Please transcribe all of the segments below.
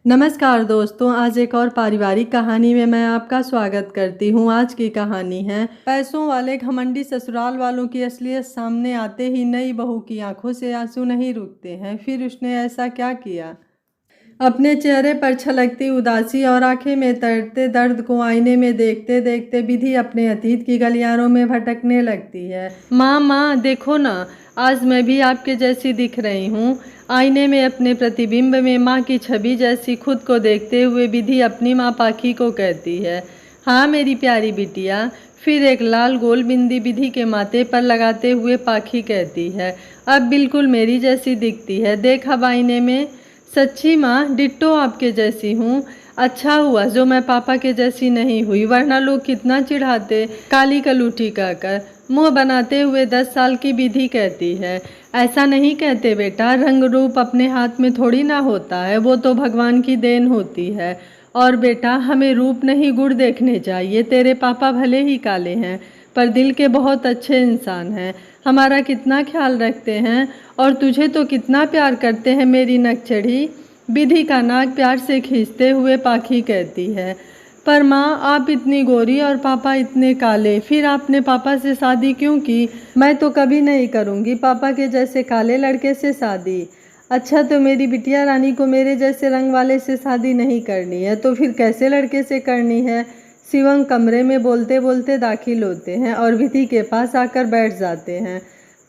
नमस्कार दोस्तों, आज एक और पारिवारिक कहानी में मैं आपका स्वागत करती हूँ। आज की कहानी है पैसों वाले घमंडी ससुराल वालों की असलियत सामने आते ही नई बहू की आंखों से आंसू नहीं रुकते हैं। फिर उसने ऐसा क्या किया? अपने चेहरे पर छलकती उदासी और आंखें में तैरते दर्द को आईने में देखते देखते विधि अपने अतीत की गलियारों में भटकने लगती है। माँ माँ देखो ना, आज मैं भी आपके जैसी दिख रही हूँ। आईने में अपने प्रतिबिंब में माँ की छवि जैसी खुद को देखते हुए विधि अपनी माँ पाखी को कहती है, हाँ मेरी प्यारी बिटिया। फिर एक लाल गोल बिंदी विधि के माथे पर लगाते हुए पाखी कहती है, अब बिल्कुल मेरी जैसी दिखती है, देख अब आईने में। सच्ची माँ, डिट्टो आपके जैसी हूँ। अच्छा हुआ जो मैं पापा के जैसी नहीं हुई, वरना लोग कितना चिढ़ाते। काली कलूठी कहकर मुंह बनाते हुए 10 साल की विधि कहती है, ऐसा नहीं कहते बेटा, रंग रूप अपने हाथ में थोड़ी ना होता है, वो तो भगवान की देन होती है। और बेटा, हमें रूप नहीं गुण देखने चाहिए। तेरे पापा भले ही काले हैं पर दिल के बहुत अच्छे इंसान हैं, हमारा कितना ख्याल रखते हैं और तुझे तो कितना प्यार करते हैं मेरी नकचढ़ी। विधि का नाक प्यार से खींचते हुए पाखी कहती है, पर माँ आप इतनी गोरी और पापा इतने काले, फिर आपने पापा से शादी क्यों की? मैं तो कभी नहीं करूँगी पापा के जैसे काले लड़के से शादी। अच्छा, तो मेरी बिटिया रानी को मेरे जैसे रंग वाले से शादी नहीं करनी है, तो फिर कैसे लड़के से करनी है? शिवम कमरे में बोलते बोलते दाखिल होते हैं और विधि के पास आकर बैठ जाते हैं।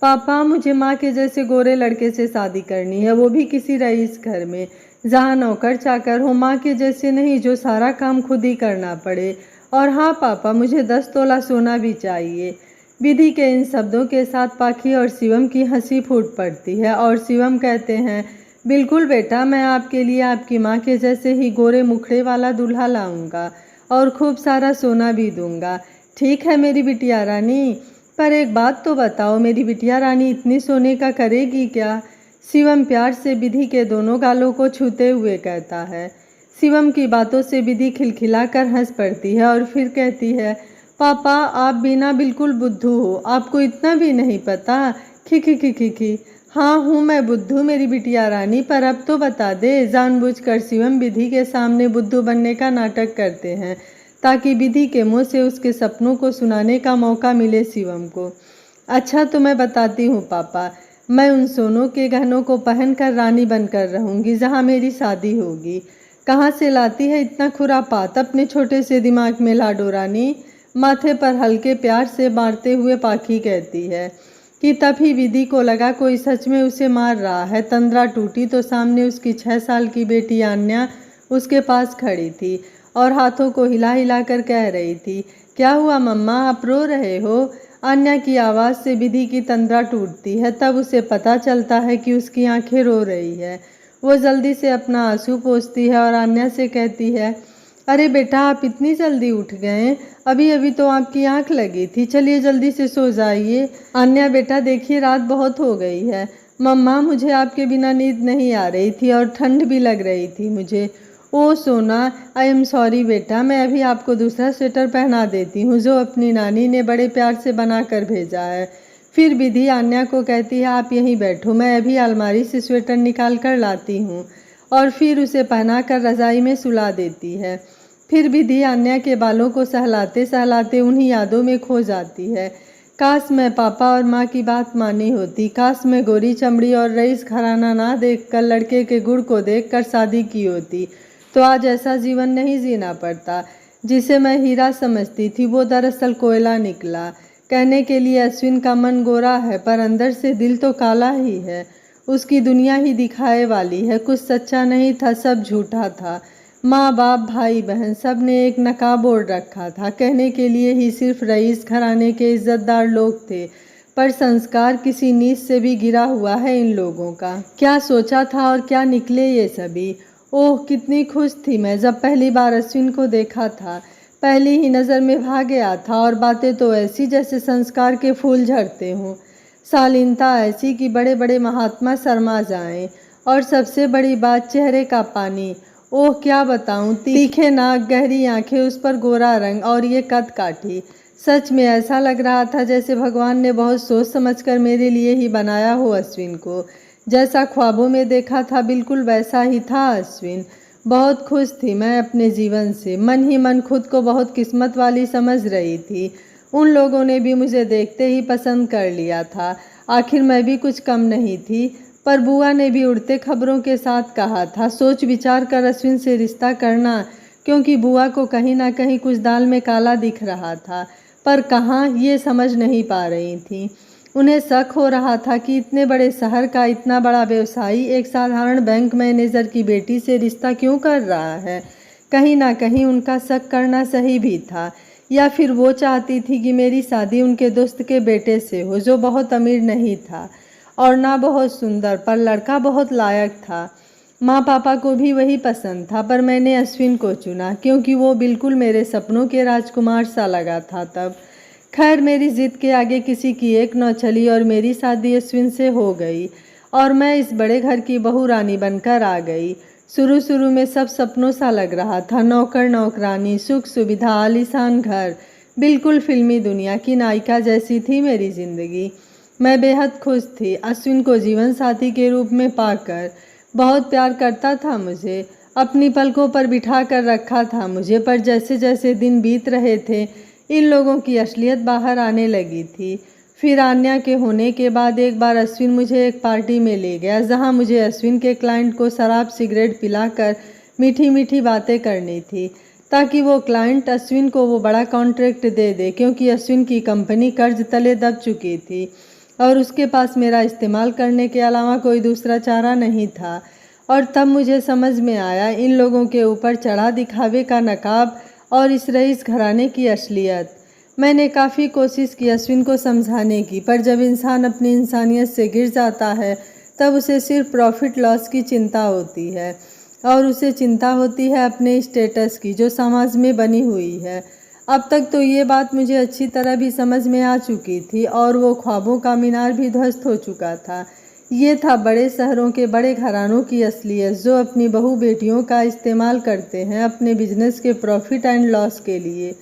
पापा, मुझे माँ के जैसे गोरे लड़के से शादी करनी है, वो भी किसी रईस घर में, जहाँ नौकर चाकर हो, माँ के जैसे नहीं जो सारा काम खुद ही करना पड़े। और हाँ पापा, मुझे 10 तोला सोना भी चाहिए। विधि के इन शब्दों के साथ पाखी और शिवम की हंसी फूट पड़ती है और शिवम कहते हैं, बिल्कुल बेटा, मैं आपके लिए आपकी माँ के जैसे ही गोरे मुखड़े वाला दूल्हा लाऊंगा और खूब सारा सोना भी दूंगा। ठीक है मेरी बिटिया रानी, पर एक बात तो बताओ, मेरी बिटिया रानी इतनी सोने का करेगी क्या? शिवम प्यार से विधि के दोनों गालों को छूते हुए कहता है। शिवम की बातों से विधि खिलखिलाकर हंस पड़ती है और फिर कहती है, पापा आप भी ना बिल्कुल बुद्धू हो, आपको इतना भी नहीं पता। खी खी खी खी खी। हाँ हूँ मैं बुद्धू मेरी बिटिया रानी, पर अब तो बता दे। जानबूझकर शिवम विधि के सामने बुद्धू बनने का नाटक करते हैं ताकि विधि के मुंह से उसके सपनों को सुनाने का मौका मिले शिवम को। अच्छा, तो मैं बताती हूँ पापा, मैं उन सोनों के गहनों को पहनकर रानी बनकर रहूँगी जहाँ मेरी शादी होगी। कहाँ से लाती है इतना खुरापात अपने छोटे से दिमाग में लाडो रानी? माथे पर हल्के प्यार से मारते हुए पाखी कहती है कि तभी विधि को लगा कोई सच में उसे मार रहा है। तंद्रा टूटी तो सामने उसकी 6 साल की बेटी आन्या उसके पास खड़ी थी और हाथों को हिला हिला कर कह रही थी, क्या हुआ मम्मा, आप रो रहे हो? आन्या की आवाज़ से विधि की तंद्रा टूटती है, तब उसे पता चलता है कि उसकी आंखें रो रही है। वो जल्दी से अपना आंसू पोंछती है और आन्या से कहती है, अरे बेटा, आप इतनी जल्दी उठ गए? अभी अभी तो आपकी आंख लगी थी, चलिए जल्दी से सो जाइए। आन्या बेटा देखिए, रात बहुत हो गई है। मम्मा, मुझे आपके बिना नींद नहीं आ रही थी और ठंड भी लग रही थी मुझे। ओ सोना, आई एम सॉरी बेटा, मैं अभी आपको दूसरा स्वेटर पहना देती हूँ जो अपनी नानी ने बड़े प्यार से बना कर भेजा है। फिर विधि आन्या को कहती है, आप यहीं बैठो, मैं अभी अलमारी से स्वेटर निकाल कर लाती हूँ, और फिर उसे पहनाकर रजाई में सुला देती है। फिर विधि आन्या के बालों को सहलाते सहलाते उन्हीं यादों में खो जाती है। काश मैं पापा और माँ की बात मानी होती, काश मैं गोरी चमड़ी और रईस घराना ना देखकर लड़के के गुण को देखकर शादी की होती, तो आज ऐसा जीवन नहीं जीना पड़ता। जिसे मैं हीरा समझती थी वो दरअसल कोयला निकला। कहने के लिए अश्विन का मन गोरा है, पर अंदर से दिल तो काला ही है। उसकी दुनिया ही दिखाए वाली है, कुछ सच्चा नहीं था, सब झूठा था। माँ बाप भाई बहन सब ने एक नकाब ओढ़ रखा था, कहने के लिए ही सिर्फ रईस घराने के इज्जतदार लोग थे, पर संस्कार किसी नीच से भी गिरा हुआ है इन लोगों का। क्या सोचा था और क्या निकले ये सभी। ओह, कितनी खुश थी मैं जब पहली बार अश्विन को देखा था। पहली ही नज़र में भा गया था, और बातें तो ऐसी जैसे संस्कार के फूल झड़ते हों। शालीनता ऐसी कि बड़े बड़े महात्मा शर्मा जाएं, और सबसे बड़ी बात चेहरे का पानी। ओह क्या बताऊं, तीखे नाक, गहरी आंखें, उस पर गोरा रंग और ये कद काठी। सच में ऐसा लग रहा था जैसे भगवान ने बहुत सोच समझकर मेरे लिए ही बनाया हो अश्विन को। जैसा ख्वाबों में देखा था बिल्कुल वैसा ही था अश्विन। बहुत खुश थी मैं अपने जीवन से, मन ही मन खुद को बहुत किस्मत वाली समझ रही थी। उन लोगों ने भी मुझे देखते ही पसंद कर लिया था। आखिर मैं भी कुछ कम नहीं थी। पर बुआ ने भी उड़ते खबरों के साथ कहा था सोच विचार कर अश्विन से रिश्ता करना, क्योंकि बुआ को कहीं ना कहीं कुछ दाल में काला दिख रहा था, पर कहाँ ये समझ नहीं पा रही थी। उन्हें शक हो रहा था कि इतने बड़े शहर का इतना बड़ा व्यवसायी एक साधारण बैंक मैनेजर की बेटी से रिश्ता क्यों कर रहा है। कहीं ना कहीं उनका शक करना सही भी था, या फिर वो चाहती थी कि मेरी शादी उनके दोस्त के बेटे से हो, जो बहुत अमीर नहीं था और ना बहुत सुंदर, पर लड़का बहुत लायक था। माँ पापा को भी वही पसंद था, पर मैंने अश्विन को चुना क्योंकि वो बिल्कुल मेरे सपनों के राजकुमार सा लगा था तब। खैर, मेरी जिद के आगे किसी की एक न चली और मेरी शादी अश्विन से हो गई और मैं इस बड़े घर की बहू रानी बनकर आ गई। शुरू शुरू में सब सपनों सा लग रहा था। नौकर नौकरानी, सुख सुविधा, आलीशान घर, बिल्कुल फिल्मी दुनिया की नायिका जैसी थी मेरी जिंदगी। मैं बेहद खुश थी अश्विन को जीवन साथी के रूप में पाकर। बहुत प्यार करता था मुझे, अपनी पलकों पर बिठा कर रखा था मुझे। पर जैसे जैसे दिन बीत रहे थे इन लोगों की असलियत बाहर आने लगी थी। फिर आन्या के होने के बाद एक बार अश्विन मुझे एक पार्टी में ले गया, जहां मुझे अश्विन के क्लाइंट को शराब सिगरेट पिलाकर मीठी मीठी बातें करनी थी, ताकि वो क्लाइंट अश्विन को वो बड़ा कॉन्ट्रैक्ट दे दे, क्योंकि अश्विन की कंपनी कर्ज तले दब चुकी थी और उसके पास मेरा इस्तेमाल करने के अलावा कोई दूसरा चारा नहीं था। और तब मुझे समझ में आया इन लोगों के ऊपर चढ़ा दिखावे का नकाब और इस रईस घराने की असलियत। मैंने काफ़ी कोशिश की अश्विन को समझाने की, पर जब इंसान अपनी इंसानियत से गिर जाता है तब उसे सिर्फ प्रॉफिट लॉस की चिंता होती है, और उसे चिंता होती है अपने स्टेटस की जो समाज में बनी हुई है। अब तक तो ये बात मुझे अच्छी तरह भी समझ में आ चुकी थी और वो ख्वाबों का मीनार भी ध्वस्त हो चुका था। ये था बड़े शहरों के बड़े घरानों की असलियत, जो अपनी बहू बेटियों का इस्तेमाल करते हैं अपने बिजनेस के प्रॉफिट एंड लॉस के लिए।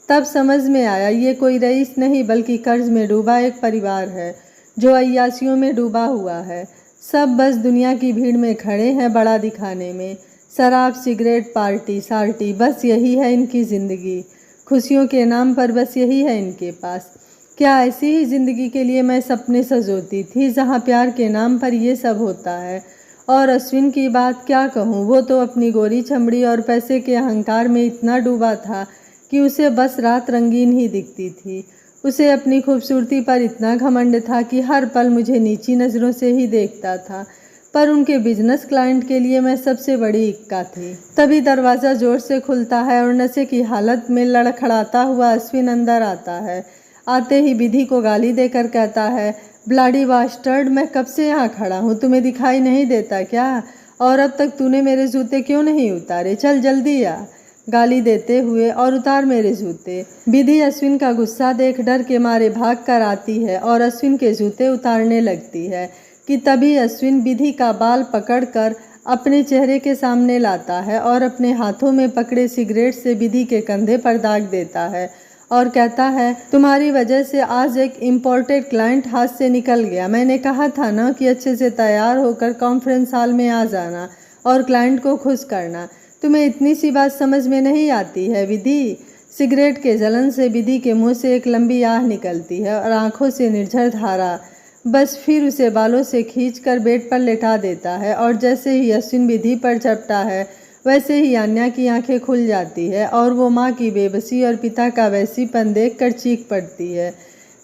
तब समझ में आया ये कोई रईस नहीं बल्कि कर्ज में डूबा एक परिवार है जो अय्याशियों में डूबा हुआ है। सब बस दुनिया की भीड़ में खड़े हैं बड़ा दिखाने में। शराब सिगरेट पार्टी सार्टी, बस यही है इनकी ज़िंदगी। खुशियों के नाम पर बस यही है इनके पास। क्या ऐसी ही ज़िंदगी के लिए मैं सपने सजोती थी जहाँ प्यार के नाम पर ये सब होता है। और अश्विन की बात क्या कहूँ, वो तो अपनी गोरी चमड़ी और पैसे के अहंकार में इतना डूबा था कि उसे बस रात रंगीन ही दिखती थी। उसे अपनी खूबसूरती पर इतना घमंड था कि हर पल मुझे नीची नज़रों से ही देखता था। पर उनके बिजनेस क्लाइंट के लिए मैं सबसे बड़ी इक्का थी। तभी दरवाज़ा जोर से खुलता है और नशे की हालत में लड़खड़ाता हुआ अश्विन अंदर आता है। आते ही विधि को गाली देकर कहता है, ब्लाडी बास्टर्ड, मैं कब से यहाँ खड़ा हूँ, तुम्हें दिखाई नहीं देता क्या? और अब तक तूने मेरे जूते क्यों नहीं उतारे? चल जल्दी आ, गाली देते हुए, और उतार मेरे जूते। विधि अश्विन का गुस्सा देख डर के मारे भाग कर आती है और अश्विन के जूते उतारने लगती है कि तभी अश्विन विधि का बाल पकड़कर अपने चेहरे के सामने लाता है और अपने हाथों में पकड़े सिगरेट से विधि के कंधे पर दाग देता है और कहता है, तुम्हारी वजह से आज एक इम्पोर्टेड क्लाइंट हाथ से निकल गया। मैंने कहा था ना कि अच्छे से तैयार होकर कॉन्फ्रेंस हॉल में आ जाना और क्लाइंट को खुश करना। तुम्हें इतनी सी बात समझ में नहीं आती है विधि? सिगरेट के जलन से विधि के मुंह से एक लंबी आह निकलती है और आंखों से निर्झर धारा। बस फिर उसे बालों से खींचकर बेड पर लेटा देता है और जैसे ही अश्विन विधि पर झपटा है वैसे ही आन्या की आंखें खुल जाती है और वो माँ की बेबसी और पिता का वैसीपन देखकर चीख पड़ती है।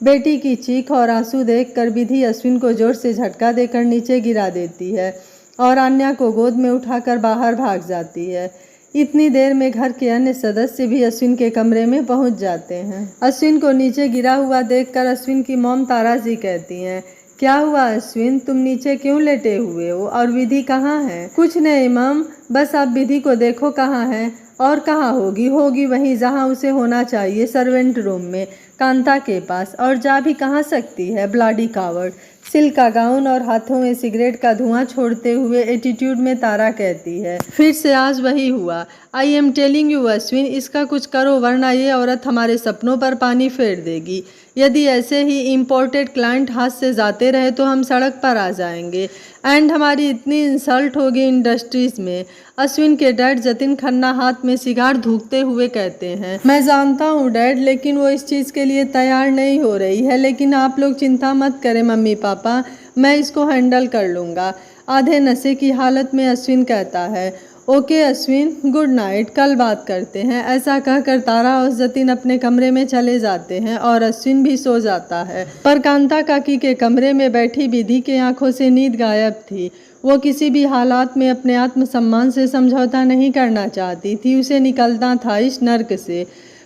बेटी की चीख और आंसू देखकर विधि अश्विन को जोर से झटका देकर नीचे गिरा देती है और आन्या को गोद में उठाकर बाहर भाग जाती है। इतनी देर में घर के अन्य सदस्य भी अश्विन के कमरे में पहुंच जाते हैं। अश्विन को नीचे गिरा हुआ देखकर अश्विन की मॉम तारा जी कहती हैं, क्या हुआ अश्विन, तुम नीचे क्यों लेटे हुए हो और विधि कहाँ है? कुछ नहीं मम, बस आप विधि को देखो कहाँ है। और कहाँ होगी वहीं जहाँ उसे होना चाहिए, सर्वेंट रूम में, कांता के पास। और जा भी कहाँ सकती है, ब्लाडी कावर्ड। सिल्क का गाउन और हाथों में सिगरेट का धुआं छोड़ते हुए एटीट्यूड में तारा कहती है, फिर से आज वही हुआ। I am telling you Ashwin, इसका कुछ करो वरना ये औरत हमारे सपनों पर पानी फेर देगी। यदि ऐसे ही इम्पोर्टेड क्लाइंट हाथ से जाते रहे तो हम सड़क पर आ जाएंगे एंड हमारी इतनी इंसल्ट होगी इंडस्ट्रीज में। अश्विन के डैड जतिन खन्ना हाथ में सिगार धूकते हुए कहते हैं, मैं जानता हूँ डैड, लेकिन वो इस चीज़ के लिए तैयार नहीं हो रही है। लेकिन आप लोग चिंता मत करें मम्मी पापा, मैं इसको हैंडल कर लूँगा। आधे नशे की हालत में अश्विन कहता है, ओके अश्विन, गुड नाइट, कल बात करते हैं। ऐसा कहकर तारा और जतिन अपने कमरे में चले जाते हैं और अश्विन भी सो जाता है। पर कांता काकी के कमरे में बैठी विधि के आंखों से नींद गायब थी। वो किसी भी हालात में अपने आत्मसम्मान से समझौता नहीं करना चाहती थी। उसे निकलना था इस नर्क से,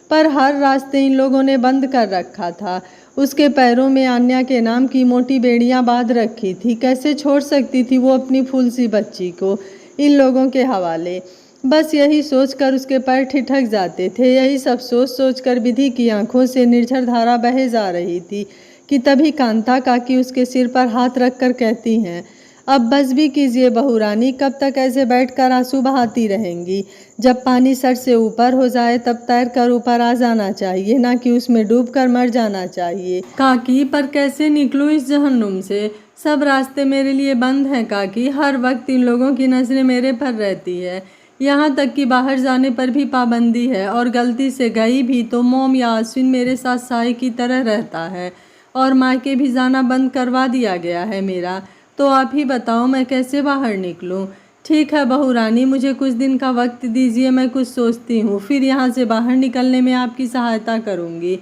पर हर रास्ते इन लोगों ने बंद कर रखा था। उसके पैरों में आन्या के नाम की मोटी बेड़ियां बांध रखी थी। कैसे छोड़ सकती थी वो अपनी फूल सी बच्ची को इन लोगों के हवाले। बस यही सोचकर उसके पैर ठिठक जाते थे। यही सब सोचकर विधि की आंखों से निर्झर धारा बहे जा रही थी कि तभी कांता काकी उसके सिर पर हाथ रखकर कहती हैं, अब बस भी कीजिए बहू रानी, कब तक ऐसे बैठकर आंसू बहाती रहेंगी? जब पानी सर से ऊपर हो जाए तब तैर कर ऊपर आ जाना चाहिए, ना कि उसमें डूबकर मर जाना चाहिए। काकी, पर कैसे निकलूं इस जहन्नुम से? सब रास्ते मेरे लिए बंद हैं काकी। हर वक्त इन लोगों की नजरें मेरे पर रहती है। यहाँ तक कि बाहर जाने पर भी पाबंदी है, और गलती से गई भी तो मोम या अश्विन मेरे साथ साए की तरह रहता है, और मायके भी जाना बंद करवा दिया गया है मेरा। तो आप ही बताओ मैं कैसे बाहर निकलूं? ठीक है बहू रानी, मुझे कुछ दिन का वक्त दीजिए, मैं कुछ सोचती हूँ, फिर यहाँ से बाहर निकलने में आपकी सहायता करूँगी।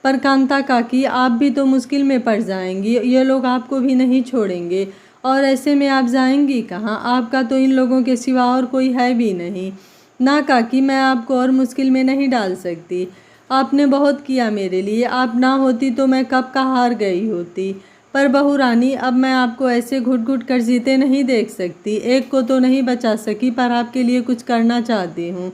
पर कांता काकी, आप भी तो मुश्किल में पड़ जाएंगी, ये लोग आपको भी नहीं छोड़ेंगे, और ऐसे में आप जाएंगी कहाँ? आपका तो इन लोगों के सिवा और कोई है भी नहीं। ना काकी, मैं आपको और मुश्किल में नहीं डाल सकती। आपने बहुत किया मेरे लिए, आप ना होती तो मैं कब का हार गई होती। पर बहू रानी, अब मैं आपको ऐसे घुट घुट कर जीते नहीं देख सकती। एक को तो नहीं बचा सकी, पर आपके लिए कुछ करना चाहती हूँ।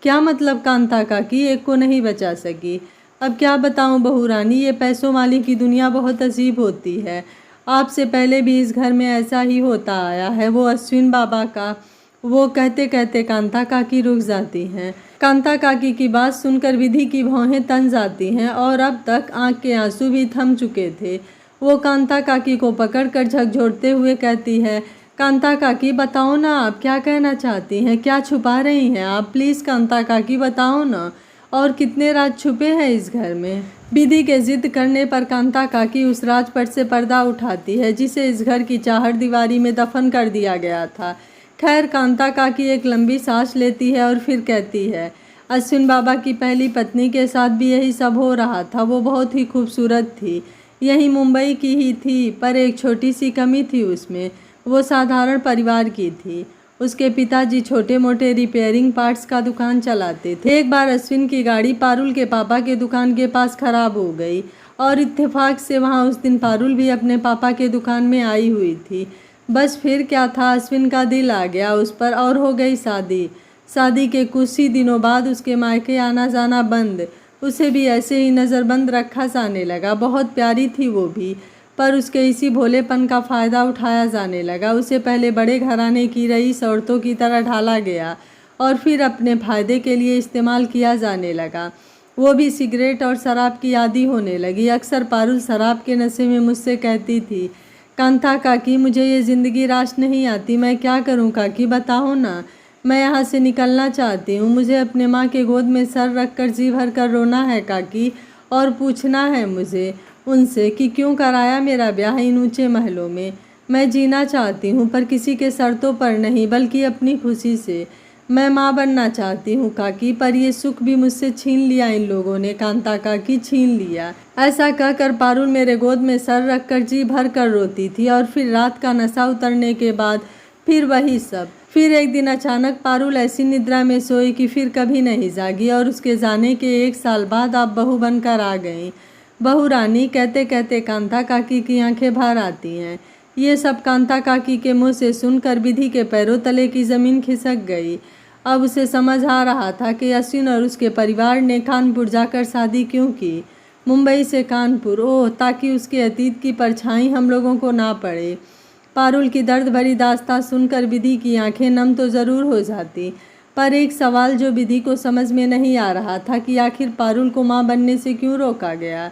क्या मतलब कांता काकी, एक को नहीं बचा सकी? अब क्या बताऊँ बहू रानी, ये पैसों वाली की दुनिया बहुत अजीब होती है। आपसे पहले भी इस घर में ऐसा ही होता आया है। वो अश्विन बाबा का, वो कहते कहते कांता काकी रुक जाती हैं। कांता काकी की बात सुनकर विधि की भौहें तन जाती हैं, और अब तक आँख के आंसू भी थम चुके थे। वो कांता काकी को पकड़कर झकझोरते हुए कहती है, कांता काकी बताओ ना, आप क्या कहना चाहती हैं? क्या छुपा रही हैं आप? प्लीज़ कांता काकी बताओ ना, और कितने राज छुपे हैं इस घर में? विधि के जिद करने पर कांता काकी उस राजपट से पर्दा उठाती है जिसे इस घर की चाहर दीवारी में दफन कर दिया गया था। खैर, कांता काकी एक लंबी सांस लेती है और फिर कहती है, अश्विन बाबा की पहली पत्नी के साथ भी यही सब हो रहा था। वो बहुत ही खूबसूरत थी, यही मुंबई की ही थी, पर एक छोटी सी कमी थी उसमें। वो साधारण परिवार की थी। उसके पिताजी छोटे मोटे रिपेयरिंग पार्ट्स का दुकान चलाते थे। एक बार अश्विन की गाड़ी पारुल के पापा के दुकान के पास खराब हो गई, और इत्तेफाक से वहाँ उस दिन पारुल भी अपने पापा के दुकान में आई हुई थी। बस फिर क्या था, अश्विन का दिल आ गया उस पर और हो गई शादी। शादी के कुछ ही दिनों बाद उसके मायके आना जाना बंद। उसे भी ऐसे ही नज़रबंद रखा जाने लगा। बहुत प्यारी थी वो भी, पर उसके इसी भोलेपन का फ़ायदा उठाया जाने लगा। उसे पहले बड़े घराने की रईस औरतों की तरह ढाला गया और फिर अपने फ़ायदे के लिए इस्तेमाल किया जाने लगा। वो भी सिगरेट और शराब की आदी होने लगी। अक्सर पारुल शराब के नशे में मुझसे कहती थी, कांता काकी मुझे ये ज़िंदगी रास नहीं आती, मैं क्या करूं काकी, बताओ ना। मैं यहाँ से निकलना चाहती हूँ। मुझे अपने माँ के गोद में सर रखकर जी भर कर रोना है काकी, और पूछना है मुझे उनसे कि क्यों कराया मेरा ब्याह इन ऊंचे महलों में। मैं जीना चाहती हूँ, पर किसी के शर्तों पर नहीं, बल्कि अपनी खुशी से। मैं माँ बनना चाहती हूँ काकी, पर ये सुख भी मुझसे छीन लिया इन लोगों ने, कांता काकी, छीन लिया। ऐसा कहकर पारुल मेरे गोद में सर रखकर जी भर कर रोती थी, और फिर रात का नशा उतरने के बाद फिर वही सब। फिर एक दिन अचानक पारुल ऐसी निद्रा में सोई कि फिर कभी नहीं जागी, और उसके जाने के 1 साल बाद आप बहू बनकर आ गईं। बहू रानी, कहते कहते कांता काकी की आंखें भर आती हैं। ये सब कांता काकी के मुंह से सुनकर विधि के पैरों तले की ज़मीन खिसक गई। अब उसे समझ आ रहा था कि अश्विन और उसके परिवार ने कानपुर जाकर शादी क्यों की। मुंबई से कानपुर, ओह ताकि उसके अतीत की परछाई हम लोगों को ना पड़े। पारुल की दर्द भरी दास्तां सुनकर विधि की आंखें नम तो ज़रूर हो जाती, पर एक सवाल जो विधि को समझ में नहीं आ रहा था कि आखिर पारुल को माँ बनने से क्यों रोका गया।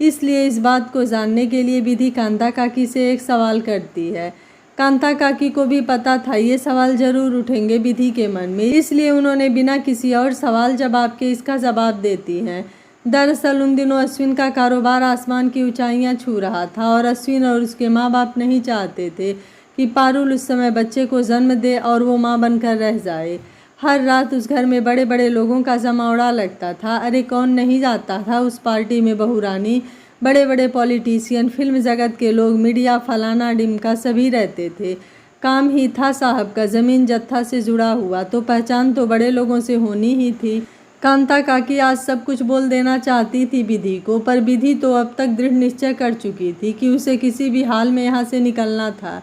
इसलिए इस बात को जानने के लिए विधि कांता काकी से एक सवाल करती है। कांता काकी को भी पता था ये सवाल जरूर उठेंगे विधि के मन में, इसलिए उन्होंने बिना किसी और सवाल जवाब के इसका जवाब देती हैं। दरअसल उन दिनों अश्विन का कारोबार आसमान की ऊंचाइयां छू रहा था और अश्विन और उसके माँ बाप नहीं चाहते थे कि पारुल उस समय बच्चे को जन्म दे और वो माँ बनकर रह जाए। हर रात उस घर में बड़े बड़े लोगों का जमावड़ा लगता था। अरे कौन नहीं जाता था उस पार्टी में, बहू रानी, बड़े बड़े पॉलिटिशियन, फिल्म जगत के लोग, मीडिया, फलाना डिमका सभी रहते थे। काम ही था साहब का ज़मीन जत्था से जुड़ा हुआ, तो पहचान तो बड़े लोगों से होनी ही थी। कांता काकी आज सब कुछ बोल देना चाहती थी विधि को, पर विधि तो अब तक दृढ़ निश्चय कर चुकी थी कि उसे किसी भी हाल में यहाँ से निकलना था।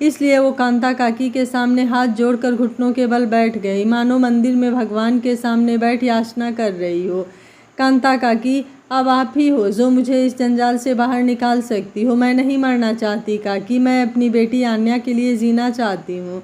इसलिए वो कांता काकी के सामने हाथ जोड़कर घुटनों के बल बैठ गई, मानो मंदिर में भगवान के सामने बैठ याचना कर रही हो। कांता काकी, अब आप ही हो जो मुझे इस जंजाल से बाहर निकाल सकती हो। मैं नहीं मरना चाहती काकी, मैं अपनी बेटी आन्या के लिए जीना चाहती हूँ।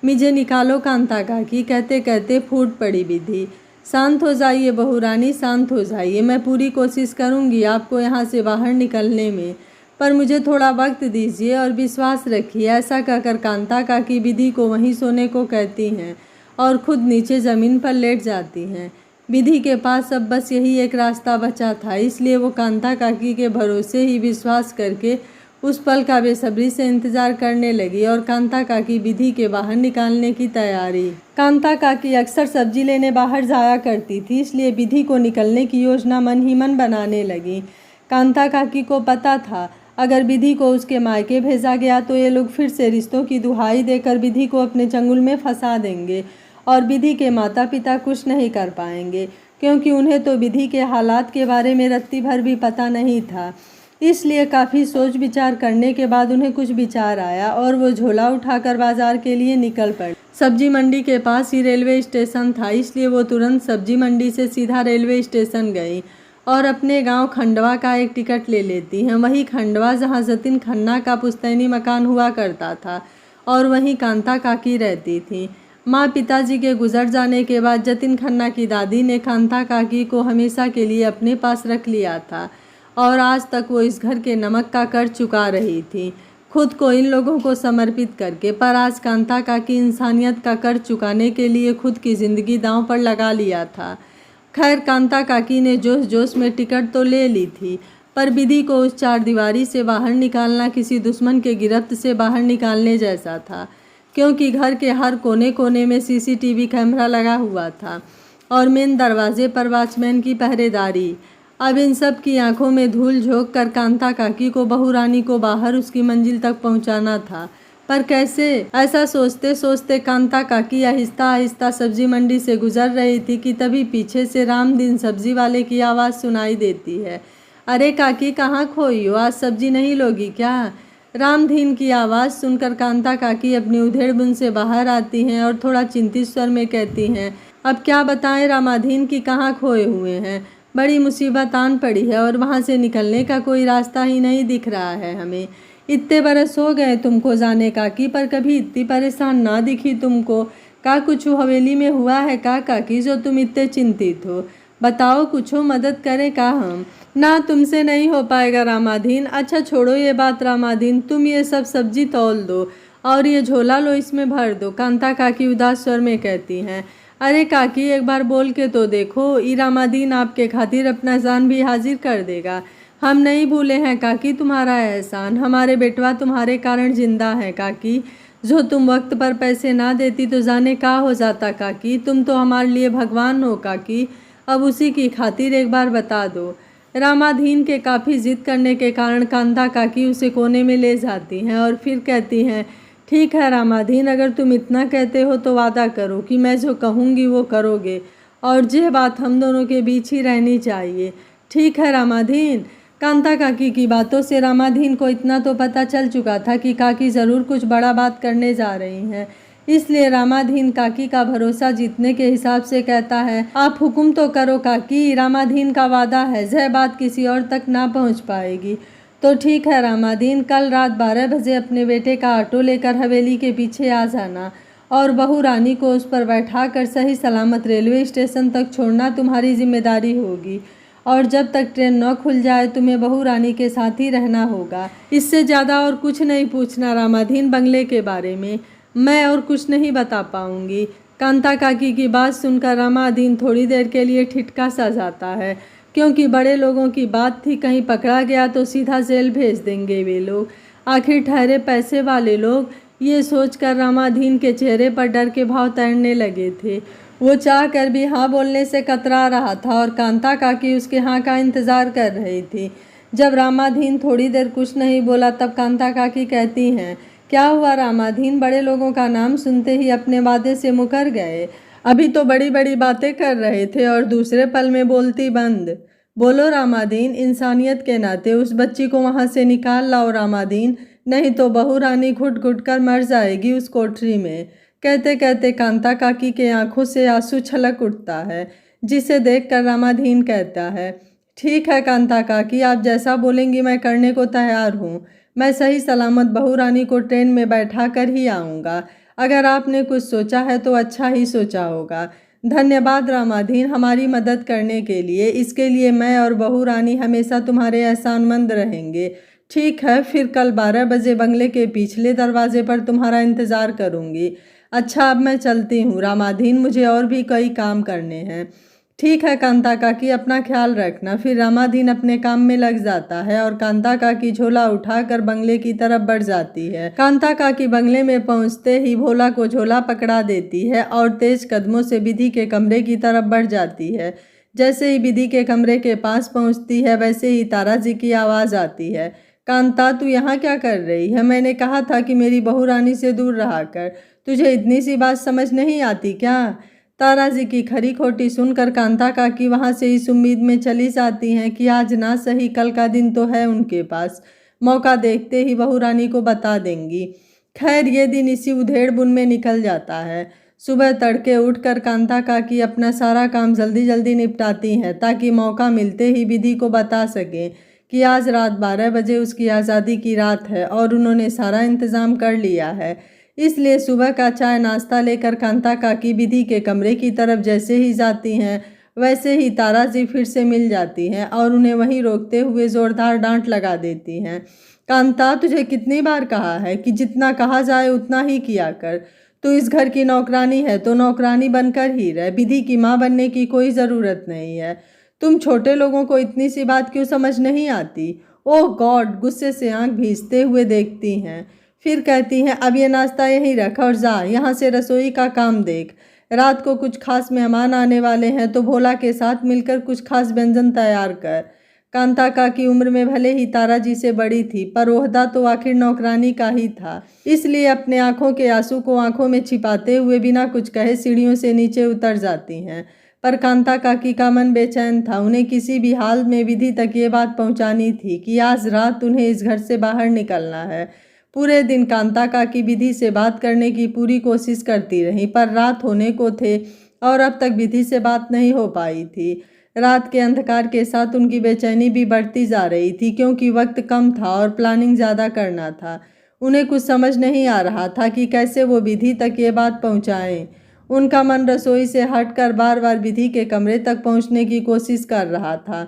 मुझे निकालो कांता काकी, कहते कहते फूट पड़ी विधि। शांत हो जाइए बहू रानी, शांत हो जाइए। मैं पूरी कोशिश करूँगी आपको यहाँ से बाहर निकलने में, पर मुझे थोड़ा वक्त दीजिए और विश्वास रखिए। ऐसा कहकर कांता काकी विधि को वहीं सोने को कहती हैं और खुद नीचे ज़मीन पर लेट जाती हैं। विधि के पास अब बस यही एक रास्ता बचा था, इसलिए वो कांता काकी के भरोसे ही विश्वास करके उस पल का बेसब्री से इंतजार करने लगी और कांता काकी विधि के बाहर निकालने की तैयारी। कांता काकी अक्सर सब्जी लेने बाहर जाया करती थी, इसलिए विधि को निकलने की योजना मन ही मन बनाने लगी। कांता काकी को पता था अगर विधि को उसके मायके भेजा गया तो ये लोग फिर से रिश्तों की दुहाई देकर विधि को अपने चंगुल में फंसा देंगे और विधि के माता पिता कुछ नहीं कर पाएंगे, क्योंकि उन्हें तो विधि के हालात के बारे में रत्ती भर भी पता नहीं था। इसलिए काफ़ी सोच विचार करने के बाद उन्हें कुछ विचार आया और वो झोला उठाकर बाजार के लिए निकल पड़ी। सब्जी मंडी के पास ही रेलवे स्टेशन था, इसलिए वो तुरंत सब्जी मंडी से सीधा रेलवे स्टेशन गई और अपने गांव खंडवा का एक टिकट ले लेती हैं। वही खंडवा जहां जतिन खन्ना का पुश्तैनी मकान हुआ करता था और वहीं कांता काकी रहती थी। माँ पिताजी के गुजर जाने के बाद जतिन खन्ना की दादी ने कांता काकी को हमेशा के लिए अपने पास रख लिया था और आज तक वो इस घर के नमक का कर चुका रही थी, खुद को इन लोगों को समर्पित करके। पर आज कांता काकी इंसानियत का कर चुकाने के लिए खुद की ज़िंदगी दांव पर लगा लिया था। खैर कांता काकी ने जोश जोश में टिकट तो ले ली थी, पर विधि को उस चारदीवारी से बाहर निकालना किसी दुश्मन के गिरफ्त से बाहर निकालने जैसा था, क्योंकि घर के हर कोने कोने में सीसीटीवी कैमरा लगा हुआ था और मेन दरवाजे पर वॉचमैन की पहरेदारी। अब इन सब की आंखों में धूल झोंक कर कांता काकी को, बहू रानी को बाहर उसकी मंजिल तक पहुंचाना था। पर कैसे? ऐसा सोचते सोचते कांता काकी आहिस्ता आहिस्ता सब्जी मंडी से गुजर रही थी कि तभी पीछे से रामदीन सब्जी वाले की आवाज़ सुनाई देती है। अरे काकी, कहाँ खोई हो? आज सब्जी नहीं लोगी क्या? रामदीन की आवाज़ सुनकर कांता काकी अपनी उधेड़बुन से बाहर आती हैं और थोड़ा चिंतित स्वर में कहती हैं, अब क्या बताएं रामाधीन की कहाँ खोए हुए हैं। बड़ी मुसीबत आन पड़ी है और वहाँ से निकलने का कोई रास्ता ही नहीं दिख रहा है हमें। इतने बरस हो गए तुमको जाने काकी, पर कभी इतनी परेशान ना दिखी तुमको। का कुछ हवेली में हुआ है का काकी जो तुम इतने चिंतित हो? बताओ, कुछ मदद करें का हम? ना, तुमसे नहीं हो पाएगा रामाधीन। अच्छा छोड़ो ये बात रामाधीन, तुम ये सब सब्जी तौल दो और ये झोला लो, इसमें भर दो, कांता काकी उदास स्वर में कहती हैं। अरे काकी, एक बार बोल के तो देखो, ई रामाधीन आपके खातिर अपना जान भी हाजिर कर देगा। हम नहीं भूले हैं काकी तुम्हारा एहसान, हमारे बेटवा तुम्हारे कारण जिंदा है काकी। जो तुम वक्त पर पैसे ना देती तो जाने का हो जाता काकी। तुम तो हमारे लिए भगवान हो काकी, अब उसी की खातिर एक बार बता दो। रामाधीन के काफ़ी जिद करने के कारण कांता काकी उसे कोने में ले जाती हैं और फिर कहती हैं, ठीक है रामाधीन, अगर तुम इतना कहते हो तो वादा करो कि मैं जो कहूँगी वो करोगे और यह बात हम दोनों के बीच ही रहनी चाहिए। ठीक है रामाधीन। कांता काकी की बातों से रामाधीन को इतना तो पता चल चुका था कि काकी ज़रूर कुछ बड़ा बात करने जा रही हैं, इसलिए रामाधीन काकी का भरोसा जीतने के हिसाब से कहता है, आप हुक्म तो करो काकी, रामाधीन का वादा है, यह बात किसी और तक ना पहुंच पाएगी। तो ठीक है रामाधीन, कल रात 12 बजे अपने बेटे का ऑटो लेकर हवेली के पीछे आ जाना और बहू रानी को उस पर बैठाकर सही सलामत रेलवे स्टेशन तक छोड़ना तुम्हारी जिम्मेदारी होगी। और जब तक ट्रेन न खुल जाए तुम्हें बहू रानी के साथ ही रहना होगा। इससे ज़्यादा और कुछ नहीं पूछना रामाधीन बंगले के बारे में, मैं और कुछ नहीं बता पाऊंगी। कांता काकी की बात सुनकर रामाधीन थोड़ी देर के लिए ठिठका सा जाता है, क्योंकि बड़े लोगों की बात थी, कहीं पकड़ा गया तो सीधा जेल भेज देंगे वे लोग, आखिर ठहरे पैसे वाले लोग। ये सोचकर रामाधीन के चेहरे पर डर के भाव तैरने लगे थे। वो चाह कर भी हाँ बोलने से कतरा रहा था और कांता काकी उसके हाँ का इंतज़ार कर रही थी। जब रामाधीन थोड़ी देर कुछ नहीं बोला तब कांता काकी कहती हैं, क्या हुआ रामाधीन, बड़े लोगों का नाम सुनते ही अपने वादे से मुकर गए? अभी तो बड़ी बड़ी बातें कर रहे थे और दूसरे पल में बोलती बंद। बोलो रामाधीन, इंसानियत के नाते उस बच्ची को वहाँ से निकाल लाओ रामाधीन, नहीं तो बहू रानी घुट घुट कर मर जाएगी उस कोठरी में। कहते कहते कांता काकी के आंखों से आंसू छलक उठता है, जिसे देखकर रामाधीन कहता है, ठीक है कांता काकी, आप जैसा बोलेंगी मैं करने को तैयार हूँ। मैं सही सलामत बहू रानी को ट्रेन में बैठा कर ही आऊँगा। अगर आपने कुछ सोचा है तो अच्छा ही सोचा होगा। धन्यवाद रामाधीन हमारी मदद करने के लिए, इसके लिए मैं और बहू रानी हमेशा तुम्हारे एहसानमंद रहेंगे। ठीक है, फिर कल 12 बजे बंगले के पिछले दरवाजे पर तुम्हारा इंतज़ार करूँगी। अच्छा, अब मैं चलती हूँ रामाधीन, मुझे और भी कई काम करने हैं। ठीक है कांता काकी, अपना ख्याल रखना। फिर रामाधीन अपने काम में लग जाता है और कांता काकी झोला उठाकर बंगले की तरफ बढ़ जाती है। कांता काकी बंगले में पहुंचते ही भोला को झोला पकड़ा देती है और तेज कदमों से विधि के कमरे की तरफ बढ़ जाती है। जैसे ही विधि के कमरे के पास पहुंचती है वैसे ही तारा जी की आवाज़ आती है, कांता तू यहाँ क्या कर रही है? मैंने कहा था कि मेरी बहू रानी से दूर रहा कर, तुझे इतनी सी बात समझ नहीं आती क्या? तारा जी की खरी खोटी सुनकर कांता काकी वहाँ से इस उम्मीद में चली जाती हैं कि आज ना सही कल का दिन तो है उनके पास, मौका देखते ही बहू रानी को बता देंगी। खैर ये दिन इसी उधेड़ बुन में निकल जाता है। सुबह तड़के उठकर कांता काकी अपना सारा काम जल्दी जल्दी निपटाती हैं ताकि मौका मिलते ही विधि को बता सकें कि आज रात 12 बजे उसकी आज़ादी की रात है और उन्होंने सारा इंतज़ाम कर लिया है। इसलिए सुबह का चाय नाश्ता लेकर कांता काकी विधि के कमरे की तरफ जैसे ही जाती हैं वैसे ही तारा जी फिर से मिल जाती हैं और उन्हें वहीं रोकते हुए ज़ोरदार डांट लगा देती हैं। कांता, तुझे कितनी बार कहा है कि जितना कहा जाए उतना ही किया कर। तू इस घर की नौकरानी है तो नौकरानी बनकर ही रह, विधि की माँ बनने की कोई ज़रूरत नहीं है। तुम छोटे लोगों को इतनी सी बात क्यों समझ नहीं आती? ओह गॉड, गुस्से से आंख भींचते हुए देखती हैं। फिर कहती हैं, अब ये नाश्ता यहीं रख और जा यहाँ से रसोई का काम देख। रात को कुछ खास मेहमान आने वाले हैं तो भोला के साथ मिलकर कुछ खास व्यंजन तैयार कर। कांता काकी उम्र में भले ही तारा जी से बड़ी थी पर ओहदा तो आखिर नौकरानी का ही था, इसलिए अपने आंखों के आंसू को आंखों में छिपाते हुए बिना कुछ कहे सीढ़ियों से नीचे उतर जाती हैं। पर कांता काकी का मन बेचैन था, उन्हें किसी भी हाल में विधि तक ये बात पहुंचानी थी कि आज रात उन्हें इस घर से बाहर निकलना है। पूरे दिन कांता काकी विधि से बात करने की पूरी कोशिश करती रही पर रात होने को थे और अब तक विधि से बात नहीं हो पाई थी। रात के अंधकार के साथ उनकी बेचैनी भी बढ़ती जा रही थी क्योंकि वक्त कम था और प्लानिंग ज़्यादा करना था। उन्हें कुछ समझ नहीं आ रहा था कि कैसे वो विधि तक ये बात पहुंचाएं। उनका मन रसोई से हटकर बार बार विधि के कमरे तक पहुंचने की कोशिश कर रहा था।